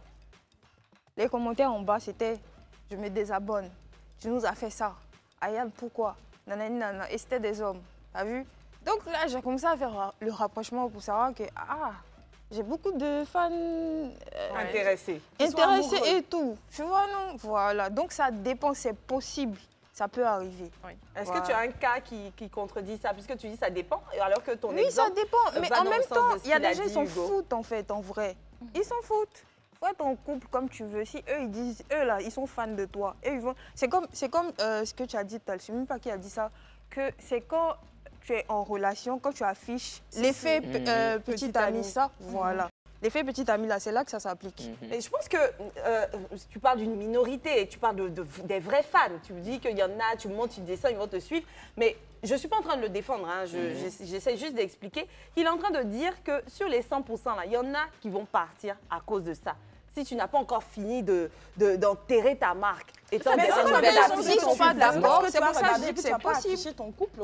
Les commentaires en bas, c'était « Je me désabonne. Tu nous as fait ça. Ayane, pourquoi ?» Nanani, nana. Et c'était des hommes. T'as vu? Donc là, j'ai commencé à faire le rapprochement pour savoir que j'ai beaucoup de fans intéressés et tout. Tu vois, non? Voilà. Donc ça dépend, c'est possible. Ça peut arriver. Oui. Est-ce que tu as un cas qui contredit ça? Puisque tu dis ça dépend, alors que ton exemple... Oui, ça dépend. Mais en même temps, il y a des gens qui s'en foutent, en fait, en vrai. Ils s'en foutent. Faut être en couple comme tu veux. Si eux, ils disent, eux là, ils sont fans de toi. Et ils vont... C'est comme ce que tu as dit, je ne sais même pas qui a dit ça, que c'est quand tu es en relation, quand tu affiches l'effet petit ami, ça, voilà. L'effet petit ami, là, c'est là que ça s'applique. Et je pense que tu parles d'une minorité, tu parles des vrais fans. Tu me dis qu'il y en a, tu montes, tu descends, ils vont te suivre. Mais je ne suis pas en train de le défendre, hein. J'essaie juste d'expliquer. Il est en train de dire que sur les 100%, là, il y en a qui vont partir à cause de ça. Si tu n'as pas encore fini d'enterrer ta marque. Et ça dépend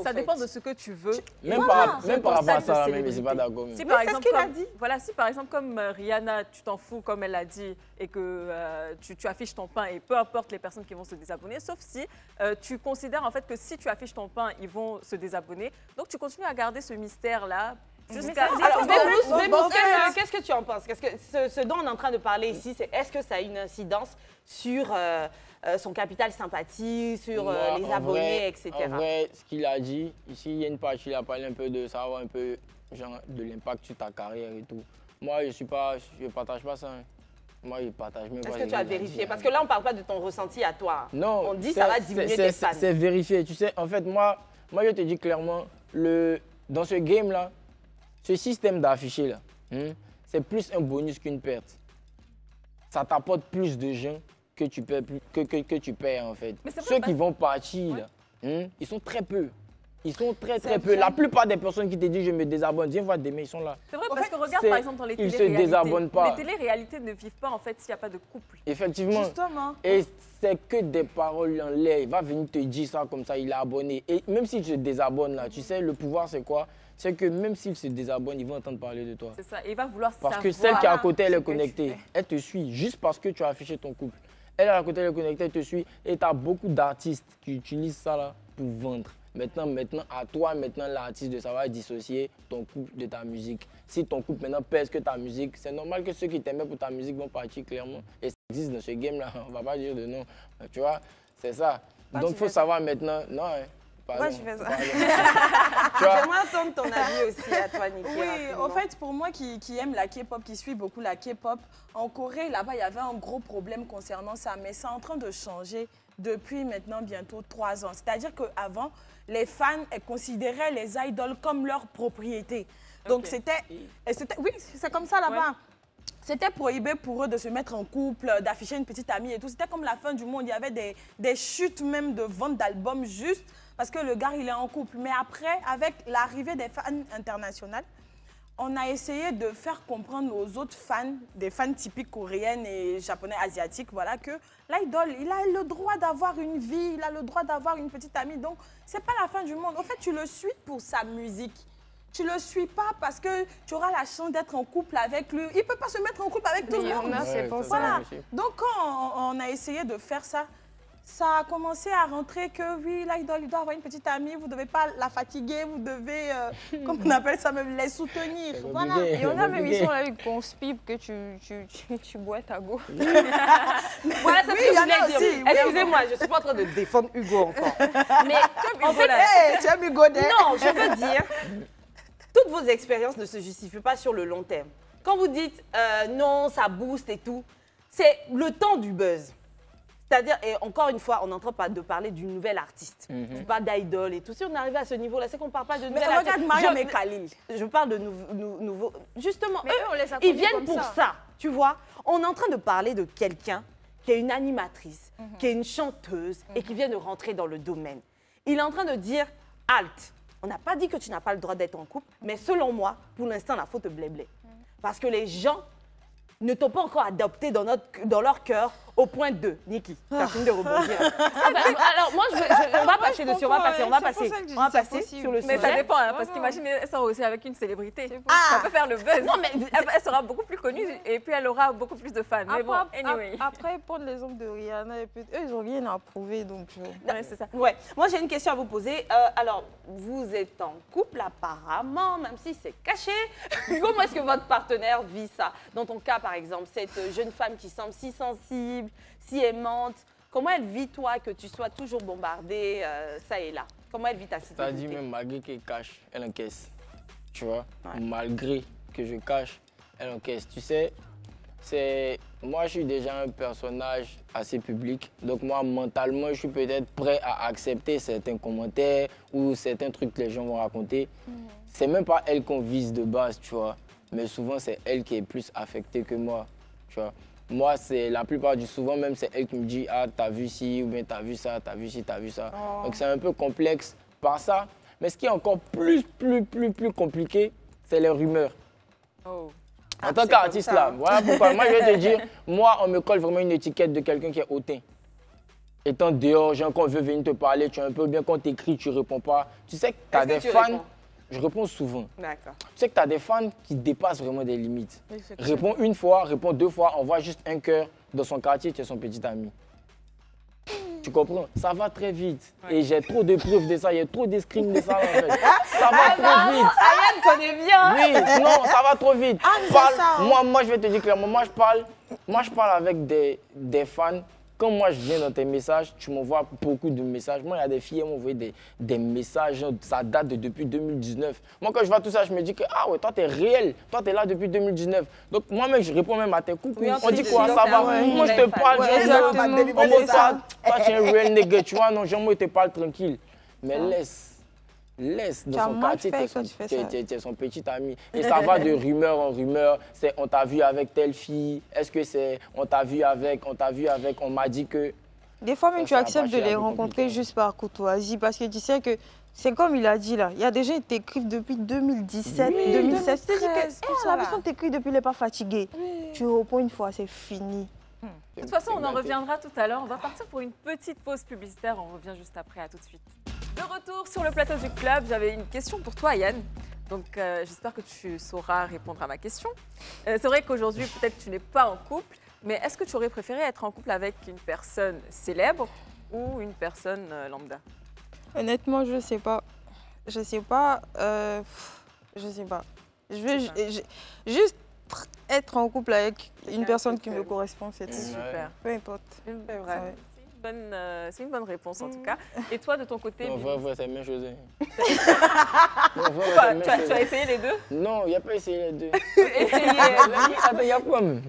ça dépend de ce que tu veux. Même par rapport à ça, même, je ne suis pas d'accord. Si par exemple, comme Rihanna, tu t'en fous, comme elle l'a dit, et que tu affiches ton pain, et peu importe les personnes qui vont se désabonner, sauf si tu considères en fait que si tu affiches ton pain, ils vont se désabonner. Donc tu continues à garder ce mystère-là. Alors, qu'est-ce que tu en penses? Ce dont on est en train de parler ici, c'est est-ce que ça a une incidence sur son capital sympathie, sur les abonnés, etc. En vrai, ce qu'il a dit, ici, il y a une partie, il a parlé un peu de ça, un peu genre, de l'impact sur ta carrière et tout. Moi, je ne partage pas ça. Hein. Moi, je partage même pas. Est-ce que tu as vérifié? Parce que là, on ne parle pas de ton ressenti à toi. Non. On dit que ça va diminuer tes fans. C'est vérifié. Tu sais, en fait, moi, je te dis clairement, dans ce game-là, ce système d'afficher là, c'est plus un bonus qu'une perte. Ça t'apporte plus de gens que tu perds en fait. Ceux qui vont partir là, ils sont très peu. Ils sont très peu. La plupart des personnes qui te disent je me désabonne, viens voir Démé, ils sont là. C'est vrai, parce que regarde par exemple dans les téléréalités. Ils se désabonnent pas. Les téléréalités ne vivent pas en fait s'il n'y a pas de couple. Effectivement. Justement. Et c'est que des paroles en l'air. Il va venir te dire ça comme ça, il est abonné. Et même s'il se désabonne là, tu sais, le pouvoir c'est quoi? C'est que même s'il se désabonne, il va entendre parler de toi. C'est ça, et il va vouloir savoir. Parce que celle qui est à côté, elle est connectée. Elle te suit juste parce que tu as affiché ton couple. Elle est à côté, elle est connectée, elle te suit. Et tu as beaucoup d'artistes qui utilisent ça là pour vendre. Maintenant, à toi, l'artiste, de savoir dissocier ton couple de ta musique. Si ton couple maintenant pèse que ta musique, c'est normal que ceux qui t'aimaient pour ta musique vont partir clairement. Et ça existe dans ce game-là, on ne va pas dire de non. Tu vois, c'est ça. Donc, il faut savoir maintenant. Non, hein. Pourquoi tu fais ça? J'aimerais entendre ton avis aussi à toi, Niki. Oui, en fait, pour moi qui aime la K-pop, qui suit beaucoup la K-pop, en Corée, là-bas, il y avait un gros problème concernant ça, mais c'est en train de changer depuis maintenant bientôt 3 ans. C'est-à-dire qu'avant, les fans considéraient les idoles comme leur propriété. Donc, oui, c'est comme ça là-bas. Ouais. C'était prohibé pour eux de se mettre en couple, d'afficher une petite amie et tout. C'était comme la fin du monde. Il y avait des chutes même de vente d'albums juste parce que le gars, il est en couple. Mais après, avec l'arrivée des fans internationales, on a essayé de faire comprendre aux autres fans, des fans typiques coréennes et japonais, asiatiques, voilà, que l'idole, il a le droit d'avoir une vie, il a le droit d'avoir une petite amie. Donc, c'est pas la fin du monde. En fait, tu le suis pour sa musique. Tu ne le suis pas parce que tu auras la chance d'être en couple avec lui. Il ne peut pas se mettre en couple avec tout le monde. Voilà. Donc, quand on a essayé de faire ça, ça a commencé à rentrer que oui, l'idole, il doit avoir une petite amie, vous ne devez pas la fatiguer, vous devez, comme on appelle ça même, les soutenir. Voilà. Et on a même ici, on a eu Conspib que tu bois ta go. Voilà, c'est ce que je voulais dire. Excusez-moi, je ne suis pas en train de défendre Hugo encore. Mais en fait, tu aimes Hugo Day? Non, je veux dire, toutes vos expériences ne se justifient pas sur le long terme. Quand vous dites non, ça booste et tout, c'est le temps du buzz. C'est-à-dire, et encore une fois, on est en train de parler d'une nouvelle artiste. Je parle d'idole et tout. Si on arrive à ce niveau-là, c'est qu'on ne parle pas de nouvelle artiste. Mais regarde Mariam et Khalil. Je parle de nouveaux... Justement, eux, ils viennent pour ça, tu vois. On est en train de parler de quelqu'un qui est une animatrice, qui est une chanteuse et qui vient de rentrer dans le domaine. Il est en train de dire, halte. On n'a pas dit que tu n'as pas le droit d'être en couple, mais selon moi, pour l'instant, il faut te blé-blé. Parce que les gens ne t'ont pas encore adopté dans leur cœur au point 2. Niki, tu as fini de rebondir. Alors, moi, on va passer dessus, on va passer sur le sujet. Mais ça dépend, hein, parce qu'imagine, elle sort aussi avec une célébrité. Ça peut faire le buzz. Non, mais elle sera beaucoup plus connue et puis elle aura beaucoup plus de fans. Mais bon, anyway. Après, prendre l'exemple de Rihanna, eux, ils n'ont rien à prouver, donc... Ouais, c'est ça. Ouais. Moi, j'ai une question à vous poser. Alors, vous êtes en couple apparemment, même si c'est caché. Comment est-ce que votre partenaire vit ça? Dans ton cas, par exemple, cette jeune femme qui semble si sensible, si aimante, comment elle vit, toi, que tu sois toujours bombardée, ça et là? Comment elle vit ta situation? Ça dit même, malgré qu'elle cache, elle encaisse. Tu vois, malgré que je cache, elle encaisse. Tu sais, moi, je suis déjà un personnage assez public. Donc, moi, mentalement, je suis peut-être prêt à accepter certains commentaires ou certains trucs que les gens vont raconter. C'est même pas elle qu'on vise de base, tu vois. Mais souvent, c'est elle qui est plus affectée que moi, tu vois. Moi, c'est la plupart du souvent, même c'est elle qui me dit « Ah, t'as vu ci » ou bien « T'as vu ça, t'as vu ci, t'as vu ça ». Donc, c'est un peu complexe par ça. Mais ce qui est encore plus compliqué, c'est les rumeurs. En tant qu'artiste, là, voilà pourquoi. Moi, je vais te dire, moi, on me colle vraiment une étiquette de quelqu'un qui est hautain. Étant dehors, genre, quand on veut venir te parler, tu es un peu bien, quand tu écris, tu ne réponds pas. Tu sais que tu as des fans... Je réponds souvent. D'accord. Tu sais que tu as des fans qui dépassent vraiment des limites. Réponds une fois, réponds 2 fois, envoie juste un cœur dans son quartier, tu es son petit ami. Tu comprends? Ça va très vite. Et j'ai trop de preuves de ça, il y a trop d'escrimes de ça en fait. Ça va trop vite. Ayane connaît bien. Oui, non, ça va trop vite. Moi, je vais te dire clairement, moi je parle avec des fans. Quand moi je viens dans tes messages, tu m'envoies beaucoup de messages. Moi, il y a des filles qui m'ont envoyé des messages, ça date depuis 2019. Moi, quand je vois tout ça, je me dis que ah ouais, toi, t'es réel. Toi, t'es là depuis 2019. Donc, moi-même, je réponds même à tes coups. Oui, on dit quoi, ça va. Moi, je te parle. Toi, tu es un real nigga, tu vois. Non, moi, je te parle tranquille. Mais laisse dans son quartier, tu es son petit ami. Et ça va de rumeur en rumeur. C'est on t'a vu avec telle fille. Est-ce que c'est on t'a vu avec, on m'a dit que... Des fois même tu acceptes de les rencontrer juste par courtoisie parce que tu sais que C'est comme il a dit là, il y a des gens qui t'écrivent depuis 2017, 2016. Tu te dis que la personne t'écrit depuis elle n'est pas fatiguée. Tu réponds une fois, c'est fini. De toute façon, on en reviendra tout à l'heure. On va partir pour une petite pause publicitaire. On revient juste après. À tout de suite. De retour sur le plateau du club, j'avais une question pour toi, Yann. Donc, j'espère que tu sauras répondre à ma question. C'est vrai qu'aujourd'hui, peut-être que tu n'es pas en couple, mais est-ce que tu aurais préféré être en couple avec une personne célèbre ou une personne lambda? Honnêtement, je sais pas. Je sais pas. Je sais pas. Je veux juste être en couple avec une personne qui me correspond, c'est tout. Super. Peu importe. C'est vrai. C'est une bonne réponse en tout cas. Et toi, de ton côté, non, c'est la même chose. Tu as essayé les deux? Non, il n'y a pas essayé les deux. Attends, il y a quoi même?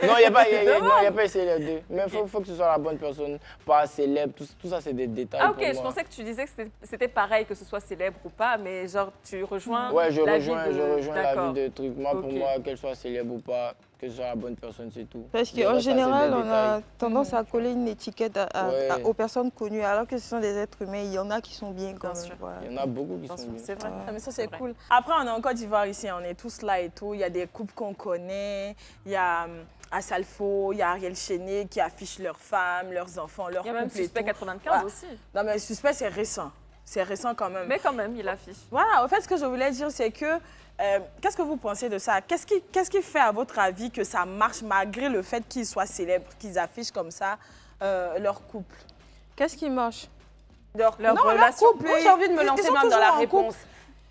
Non, il n'y a pas essayé les deux. Mais il faut que ce soit la bonne personne, pas célèbre. Tout ça, c'est des détails. Ah, ok, je pensais que tu disais que c'était pareil, que ce soit célèbre ou pas, mais genre, tu rejoins. Ouais, je rejoins la vie de truc. Moi, pour moi, qu'elle soit célèbre ou pas, que ce soit la bonne personne, c'est tout. Parce qu'en général, on a tendance à coller une étiquette aux personnes connues, alors que ce sont des êtres humains. Il y en a qui sont bien quand même. Voilà. Il y en a beaucoup qui sont bien. C'est vrai. Mais ça, c'est cool. Après, on est en Côte d'Ivoire ici, on est tous là et tout. Il y a des couples qu'on connaît. Il y a Assalfo, il y a Ariel Chéné qui affichent leurs femmes, leurs enfants, leurs couples. Il y a même Suspect 95 aussi. Non, mais Suspect, c'est récent. C'est récent quand même. Mais quand même, il affiche. Voilà, en fait, ce que je voulais dire, c'est que qu'est-ce que vous pensez de ça? Qu'est-ce qui fait, à votre avis, que ça marche malgré le fait qu'ils soient célèbres, qu'ils affichent comme ça leur couple? Qu'est-ce qui marche? Leur relation. Couple. Moi, j'ai envie de me lancer même dans la réponse.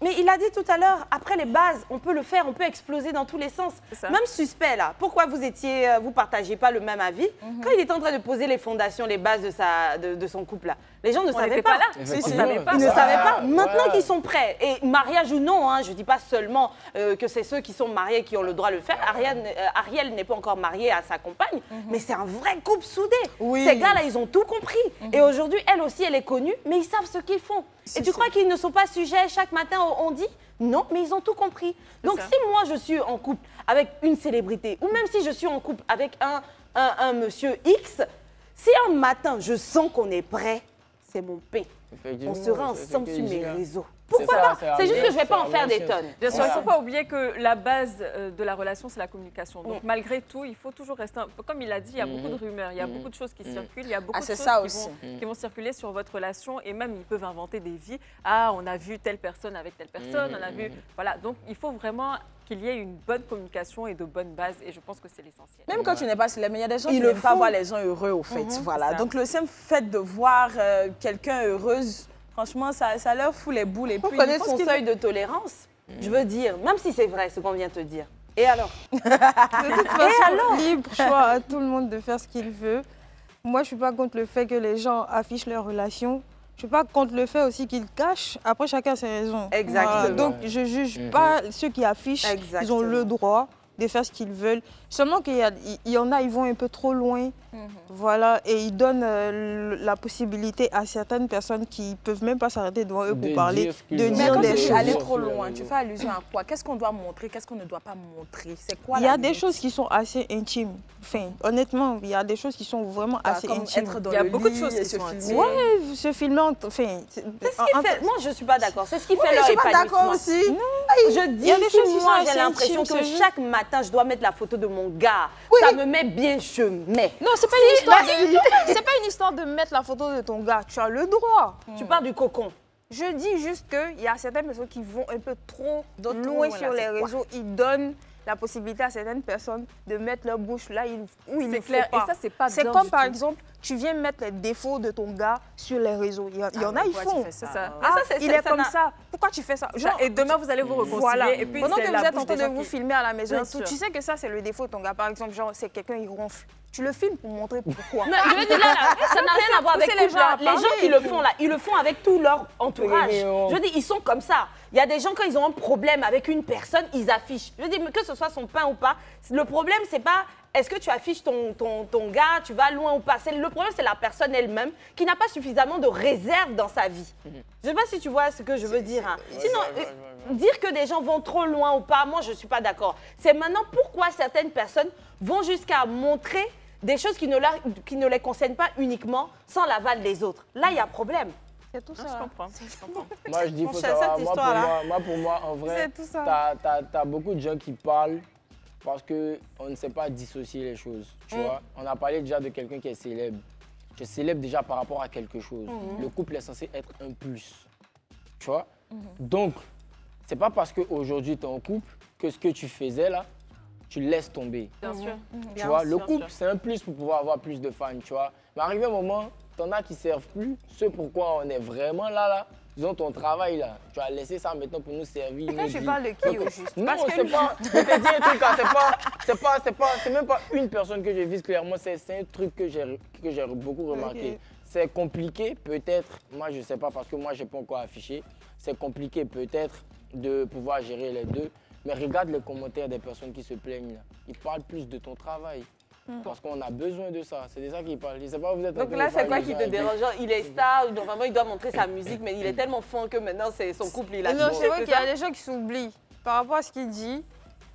Mais il a dit tout à l'heure, après les bases, on peut le faire, on peut exploser dans tous les sens. Même Suspect, là, pourquoi vous partagez pas le même avis quand il est en train de poser les fondations, les bases de son couple, là? Les gens ne savaient pas. Ils ne savaient pas. Ils ne savaient pas. Maintenant qu'ils sont prêts, et mariage ou non, hein, je ne dis pas seulement que c'est ceux qui sont mariés qui ont le droit de le faire. Ariel n'est pas encore mariée à sa compagne, mais c'est un vrai couple soudé. Ces gars-là, ils ont tout compris. Et aujourd'hui, elle aussi, elle est connue, mais ils savent ce qu'ils font. Et tu crois qu'ils ne sont pas sujets chaque matin on dit? Non, mais ils ont tout compris. Donc si moi, je suis en couple avec une célébrité, ou même si je suis en couple avec un monsieur X, si un matin, je sens qu'on est prêt, c'est mon pain. On sera ensemble sur mes réseaux. Pourquoi pas? C'est juste que je ne vais pas en faire des tonnes. Bien sûr, il ne faut pas oublier que la base de la relation, c'est la communication. Donc malgré tout, il faut toujours rester... Comme il a dit, il y a beaucoup de rumeurs, il y a beaucoup de choses qui circulent, il y a beaucoup de choses qui vont circuler sur votre relation et même ils peuvent inventer des vies. Ah, on a vu telle personne avec telle personne, on a vu... Voilà, donc il faut vraiment qu'il y ait une bonne communication et de bonnes bases et je pense que c'est l'essentiel. Même quand tu n'es pas célèbre, il y a des gens qui n'aiment pas voir les gens heureux au fait. Voilà. Donc le simple fait de voir quelqu'un heureuse, franchement, ça leur fout les boules. Et pour connaître son seuil de tolérance, je veux dire, même si c'est vrai ce qu'on vient de te dire. Et alors? De toute façon, libre choix à tout le monde de faire ce qu'il veut. Moi, je ne suis pas contre le fait que les gens affichent leur relation. Je ne suis pas contre le fait aussi qu'ils cachent. Après, chacun a ses raisons. Exactement. Voilà. Donc, je ne juge pas ceux qui affichent. Exactement. Ils ont le droit de faire ce qu'ils veulent. Seulement qu'il y en a, ils vont un peu trop loin. Voilà, et ils donnent la possibilité à certaines personnes qui ne peuvent même pas s'arrêter devant eux pour parler, de dire des choses. Aller trop loin, tu fais allusion à quoi? Qu'est-ce qu'on doit montrer? Qu'est-ce qu'on ne doit pas montrer? C'est quoi? Il y a des choses qui sont assez intimes. Enfin, honnêtement, il y a des choses qui sont vraiment assez intimes. Il y a beaucoup de choses qui sont intimes. Oui, se filmer. Enfin, c'est ce qui fait. Moi, je ne suis pas d'accord. C'est ce qui fait leur épanouissement. Je suis pas d'accord aussi. Je dis, moi, j'ai l'impression que chaque matin, je dois mettre la photo de mon gars. Ça me met bien, je mets. Non, c'est pas une histoire c'est pas une histoire de mettre la photo de ton gars. Tu as le droit. Tu parles du cocon. Je dis juste qu'il y a certaines personnes qui vont un peu trop loin sur les réseaux. Ils donnent la possibilité à certaines personnes de mettre leur bouche là où il ne faut pas. Et ça, c'est pas bien. C'est comme par exemple, tu viens mettre les défauts de ton gars sur les réseaux. Il y en a, ils font. Il est comme ça. Pourquoi tu fais ça? Et demain, vous allez vous réconcilier. Voilà. Et puis, pendant que vous êtes en train de vous filmer à la maison, tu sais que ça, c'est le défaut de ton gars. Par exemple, genre, c'est quelqu'un qui ronfle. Tu le filmes pour montrer pourquoi. Non, je veux dire, là, ça n'a rien à voir avec les gens qui le font là. Ils le font avec tout leur entourage. Je veux dire, ils sont comme ça. Il y a des gens, quand ils ont un problème avec une personne, ils affichent. Je veux dire, que ce soit son pain ou pas, le problème, c'est pas est-ce que tu affiches ton gars, tu vas loin ou pas. Le problème, c'est la personne elle-même qui n'a pas suffisamment de réserve dans sa vie. Je ne sais pas si tu vois ce que je veux dire. Hein. Sinon, dire que des gens vont trop loin ou pas, moi, je ne suis pas d'accord. C'est maintenant pourquoi certaines personnes vont jusqu'à montrer des choses qui ne les concernent pas uniquement sans l'aval des autres. Là, il y a problème. C'est tout ça. Je comprends. Moi, je dis, il faut Cette savoir. histoire-là. Moi, pour moi, en vrai, C'est tout ça. t'as beaucoup de gens qui parlent parce qu'on ne sait pas dissocier les choses. Tu vois, on a parlé déjà de quelqu'un qui est célèbre. Tu es célèbre déjà par rapport à quelque chose. Le couple est censé être un plus. Tu vois? Donc, c'est pas parce qu'aujourd'hui tu es en couple que ce que tu faisais là, tu laisses tomber. Bien sûr. Tu vois, le couple, c'est un plus pour pouvoir avoir plus de fans, tu vois. Mais arrivé un moment, t'en as qui servent plus. Ce pourquoi on est vraiment là, disons ton travail là. Tu as laissé ça maintenant pour nous servir. Quand tu parles de qui au juste? Non, c'est pas. Je te dis un truc là, c'est même pas une personne que je vise clairement. C'est un truc que j'ai beaucoup remarqué. C'est compliqué, peut-être. Moi, je sais pas parce que moi, j'ai pas encore affiché. C'est compliqué, peut-être, de pouvoir gérer les deux. Mais regarde les commentaires des personnes qui se plaignent là. Ils parlent plus de ton travail. Parce qu'on a besoin de ça. C'est de ça qu'ils parlent. Je sais pas, vous êtes. Donc là, c'est quoi qui te dérange? Genre, il est star, normalement, il doit montrer sa musique, mais il est tellement fin que maintenant, c'est son couple, il a Non, tout. c'est vrai qu'il y a des gens qui s'oublient par rapport à ce qu'il dit.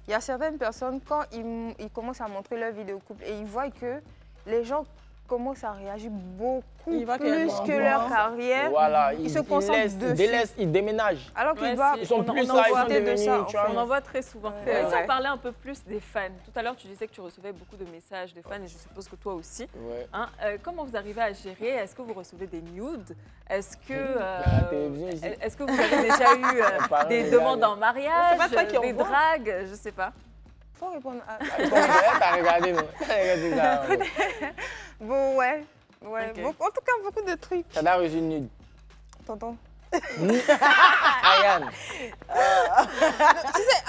Il y a certaines personnes, quand ils commencent à montrer leur vie de couple et ils voient que les gens commencent à réagir beaucoup plus que leur carrière, Voilà, ils se concentrent dessus. Ils déménagent. Alors qu'ils Ouais, doivent Ils sont plus en là, ils sont profiter de devenus, ça. tu vois. On en voit très souvent. Ouais. Si on parlait un peu plus des fans. Tout à l'heure, tu disais que tu recevais beaucoup de messages des fans et je suppose que toi aussi. Ouais. Hein, comment vous arrivez à gérer? Est-ce que vous recevez des nudes? Est-ce que, La télévision ici. est-ce que vous avez déjà eu parents des regardent. demandes en mariage, C'est pas toi qui des envoie. dragues? Je sais pas. Faut répondre à... T'as regardé, non? T'as regardé ça. Bon, ouais. Ouais. Ok. Beaucoup, en tout cas, beaucoup de trucs. T'as déjà reçu une nude. Tonton. Ayane. Tu sais,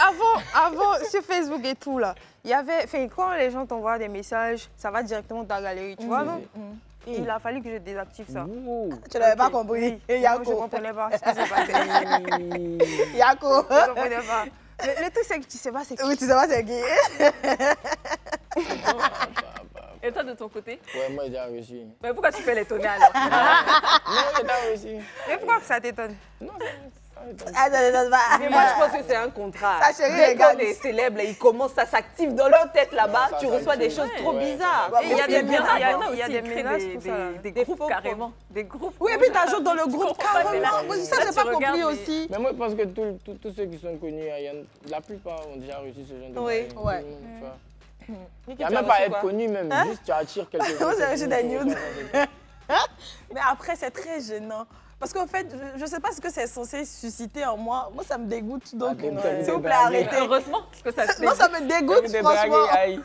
avant sur Facebook et tout, là, il y avait... Enfin, quand les gens t'envoient des messages, ça va directement dans ta galerie, tu vois, non? Et il a fallu que je désactive ça. Tu n'avais pas compris. Je ne Yako. comprenais pas ce qui s'est passé. Yako. Je ne comprenais pas. Le truc, c'est que tu sais pas c'est qui. Oui, tu sais pas c'est qui. Et toi, de ton côté? Ouais, moi j'ai déjà reçu. Mais pourquoi tu fais l'étonner alors? Non, j'ai déjà reçu. Mais pourquoi ça t'étonne? Non, ça m'étonne. Mais moi, je pense que c'est un contrat. Ça, chérie, Dès regarde. qu'on est célèbre, là, ils commencent, ça s'active dans leur tête là-bas. Ça Tu reçois des s'active. choses trop Ouais. bizarres. Ouais, Et il y a des bien, menaces, il y a des menaces pour ça. des groupes faux carrément. Des groupes. Oui, et puis t'ajoutes dans le groupe comprends pas, mais là- carrément. Oui, ça, là, j'ai tu pas regardes, compris mais- aussi. Mais moi, je pense que tous ceux qui sont connus, Ayane, la plupart ont déjà reçu ce genre de Oui. bail. Ouais. Tu vois. Il Il n'y a même pas à être connu, même. Juste, tu attires quelque chose. Moi, j'ai reçu des nudes. Ouais. Mais après, c'est très gênant. Parce qu'en fait, je ne sais pas ce que c'est censé susciter en moi. Moi, ça me dégoûte. Donc, Ah, t'es s'il vous plaît, dragué. arrêtez. Heureusement que ça te Moi, ça me dégoûte, T'es dragué, franchement. aïe.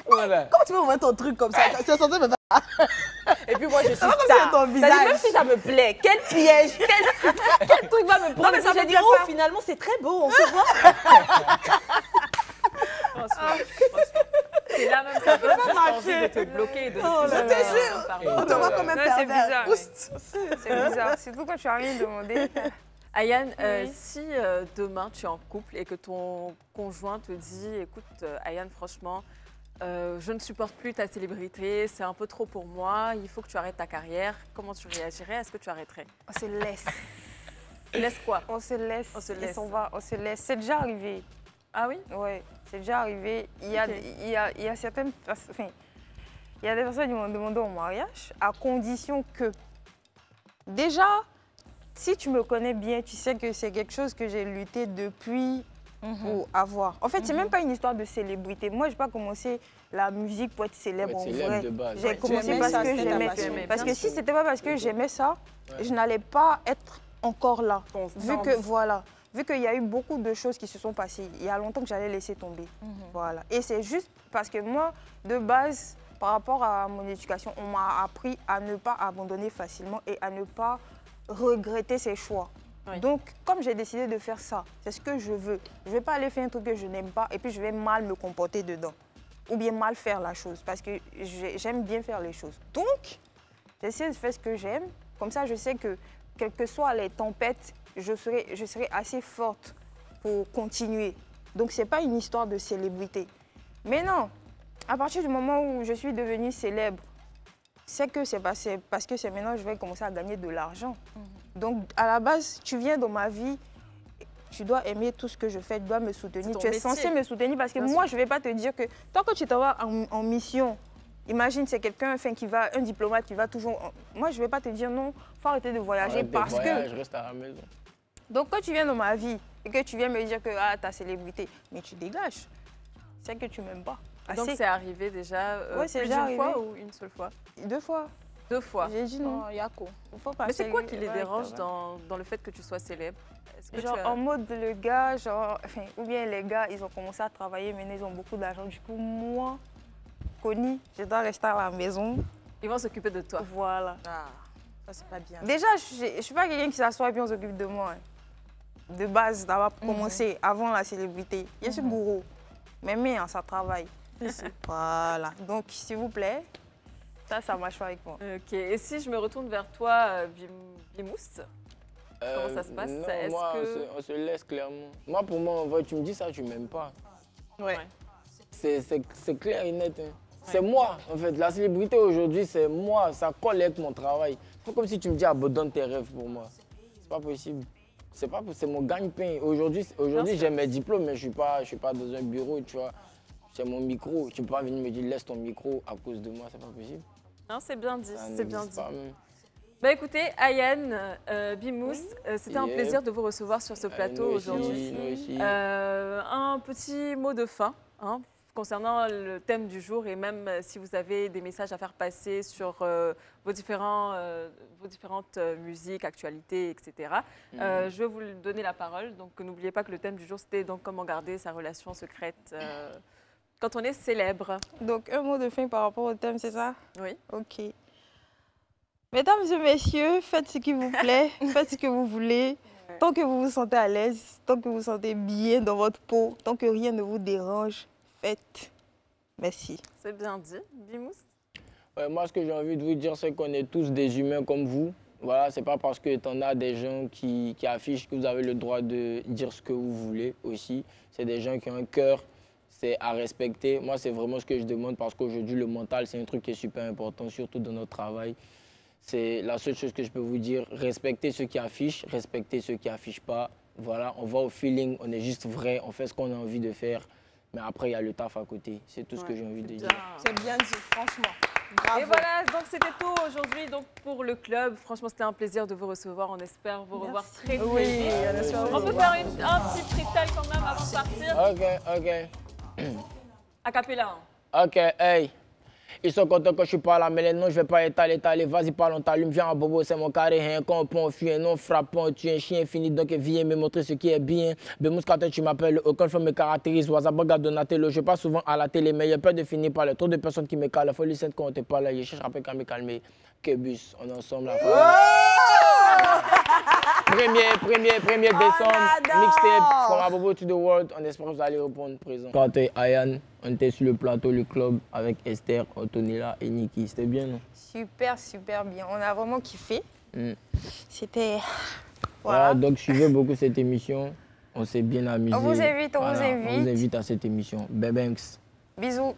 Voilà. Comment tu peux ouvrir ton truc comme ça? C'est censé me faire. Et puis moi, je suis Ça va comme star. c'est ton C'est-à-dire, même visage. si ça me plaît, quel piège, quel truc va me prendre? mais ça Je me dis, plaît oh, pas. finalement, c'est très beau, on se voit. C'est là même, ça donne juste envie de te bloquer et de ne plus je jamais te jure. en parler. On te voit comme un Ouais, c'est pervers. bizarre. Oust. C'est bizarre. Surtout quand tu n'as rien demandé. Ayane, si demain tu es en couple et que ton conjoint te dit, écoute Ayane, franchement, je ne supporte plus ta célébrité, c'est un peu trop pour moi, il faut que tu arrêtes ta carrière, comment tu réagirais? Est-ce que tu arrêterais? On se laisse. Laisse quoi? On se laisse. On se Et laisse. on va, on se laisse. C'est déjà arrivé. Ah oui? Oui, c'est déjà arrivé. Il y a, Ok. il y a certaines personnes, enfin, il y a des personnes qui m'ont demandé en mariage à condition que, déjà, si tu me connais bien, tu sais que c'est quelque chose que j'ai lutté depuis pour avoir. En fait, c'est même pas une histoire de célébrité. Moi, je n'ai pas commencé la musique pour être célèbre Pour en être célèbre vrai. de base. J'ai Ouais, commencé tu aimais parce ça, que c'était ta j'aimais. passion. Parce que Bien si sûr. c'était pas parce que j'aimais ça, Ouais. je n'allais pas être encore là. Constante. Vu que, voilà, vu qu'il y a eu beaucoup de choses qui se sont passées, il y a longtemps que j'allais laisser tomber. Voilà. Et c'est juste parce que moi, de base, par rapport à mon éducation, on m'a appris à ne pas abandonner facilement et à ne pas regretter ses choix. Oui. Donc, comme j'ai décidé de faire ça, c'est ce que je veux. Je ne vais pas aller faire un truc que je n'aime pas et puis je vais mal me comporter dedans. Ou bien mal faire la chose parce que j'aime bien faire les choses. Donc, j'essaie de faire ce que j'aime. Comme ça, je sais que, quelles que soient les tempêtes, je serai assez forte pour continuer. Donc, ce n'est pas une histoire de célébrité. Mais non, à partir du moment où je suis devenue célèbre, c'est que c'est parce que c'est maintenant que je vais commencer à gagner de l'argent. Donc, à la base, tu viens dans ma vie, tu dois aimer tout ce que je fais, tu dois me soutenir. C'est ton Tu es métier. censé me soutenir parce que Bien moi, je ne vais pas te dire que tant que tu t'en vas en mission, Imagine, c'est quelqu'un qui va, un diplomate qui va toujours... Moi, je ne vais pas te dire non, il faut arrêter de voyager parce que... Je reste à la maison. Donc, quand tu viens dans ma vie et que tu viens me dire que ah, ta célébrité, mais tu dégages, c'est que tu m'aimes pas. Donc, c'est arrivé déjà plusieurs fois ou une seule fois? 2 fois. 2 fois. J'ai dit non. Yako. Mais c'est quoi qui les dérange dans le fait que tu sois célèbre? Genre en mode le gars, genre, enfin, ou bien les gars, ils ont commencé à travailler, mais ils ont beaucoup d'argent. Du coup, moi, Connie, je dois rester à la maison. Ils vont s'occuper de toi. Voilà. Ah, ça c'est pas bien. Déjà, je ne suis pas quelqu'un qui s'assoit et puis on s'occupe de moi. De base, d'avoir commencé avant la célébrité. Je suis bourreau. Mais ça travaille. Voilà. Donc, s'il vous plaît, ça marche pas avec moi. Ok. Et si je me retourne vers toi, Bimous, comment ça se passe? Non, moi, on se laisse clairement. Moi, pour moi, tu me dis ça, tu m'aimes pas. Ouais. C'est clair et net. Hein. C'est moi, en fait. La célébrité aujourd'hui, c'est moi. Ça colle avec mon travail. C'est comme si tu me dis abandonne tes rêves pour moi. C'est pas possible. C'est mon gagne-pain. Aujourd'hui, j'ai mes diplômes, mais je suis pas dans un bureau, tu vois. J'ai mon micro. Tu peux pas venir me dire laisse ton micro à cause de moi, c'est pas possible. Non, c'est bien dit. C'est bien dit. Pas, bah écoutez, Ayane, Bimous, c'était un plaisir de vous recevoir sur ce plateau aujourd'hui. Un petit mot de fin concernant le thème du jour et même si vous avez des messages à faire passer sur vos différentes musiques, actualités, etc. Je vais vous donner la parole. Donc n'oubliez pas que le thème du jour, c'était donc comment garder sa relation secrète quand on est célèbre. Donc un mot de fin par rapport au thème, c'est ça? Oui. Ok. Mesdames et messieurs, faites ce qui vous plaît, faites ce que vous voulez. Tant que vous vous sentez à l'aise, tant que vous vous sentez bien dans votre peau, tant que rien ne vous dérange, faites. Merci. C'est bien dit. Bimous? Ouais, moi, ce que j'ai envie de vous dire, c'est qu'on est tous des humains comme vous. Voilà, c'est pas parce que t'en as des gens qui affichent que vous avez le droit de dire ce que vous voulez aussi. C'est des gens qui ont un cœur, c'est à respecter. Moi, c'est vraiment ce que je demande parce qu'aujourd'hui, le mental, c'est un truc qui est super important, surtout dans notre travail. C'est la seule chose que je peux vous dire. Respectez ceux qui affichent, respectez ceux qui affichent pas. Voilà, on va au feeling, on est juste vrai, on fait ce qu'on a envie de faire. Mais après, il y a le taf à côté. C'est tout ce que j'ai envie de dire. C'est bien dit, franchement. Bravo. Et voilà, donc c'était tout aujourd'hui pour le club. Franchement, c'était un plaisir de vous recevoir. On espère vous revoir très vite. Oui, on peut faire un petit freestyle quand même avant de partir. Ok. A cappella. Ok, hey. Ils sont contents que je suis pas là, mais les noms, je vais pas étaler. Vas-y, parle, on t'allume, viens à bobo, c'est mon carré. Hein. Quand on prend, on fuit, un nom frappant, tu es un chien fini, donc viens me montrer ce qui est bien. Bemous, quand tu m'appelles, aucun fois me caractérise. Wazabaga Donatello, je passe souvent à la télé, mais il y a peur de finir par là. Trop de personnes qui me calent, la folie sainte quand on te parle là. Je cherche après qu'à me calmer. Que bus, on est ensemble là. 1er décembre, mixtape, from Abobo to the world. On espère que vous allez répondre présent. Quand Ayane, on était sur le plateau, le club, avec Esther, Antonella et Niki. C'était bien, non? Super, super bien. On a vraiment kiffé. C'était... Voilà, donc suivez beaucoup cette émission. On s'est bien amusé. On vous invite, On vous invite à cette émission. Bebanks. Bisous.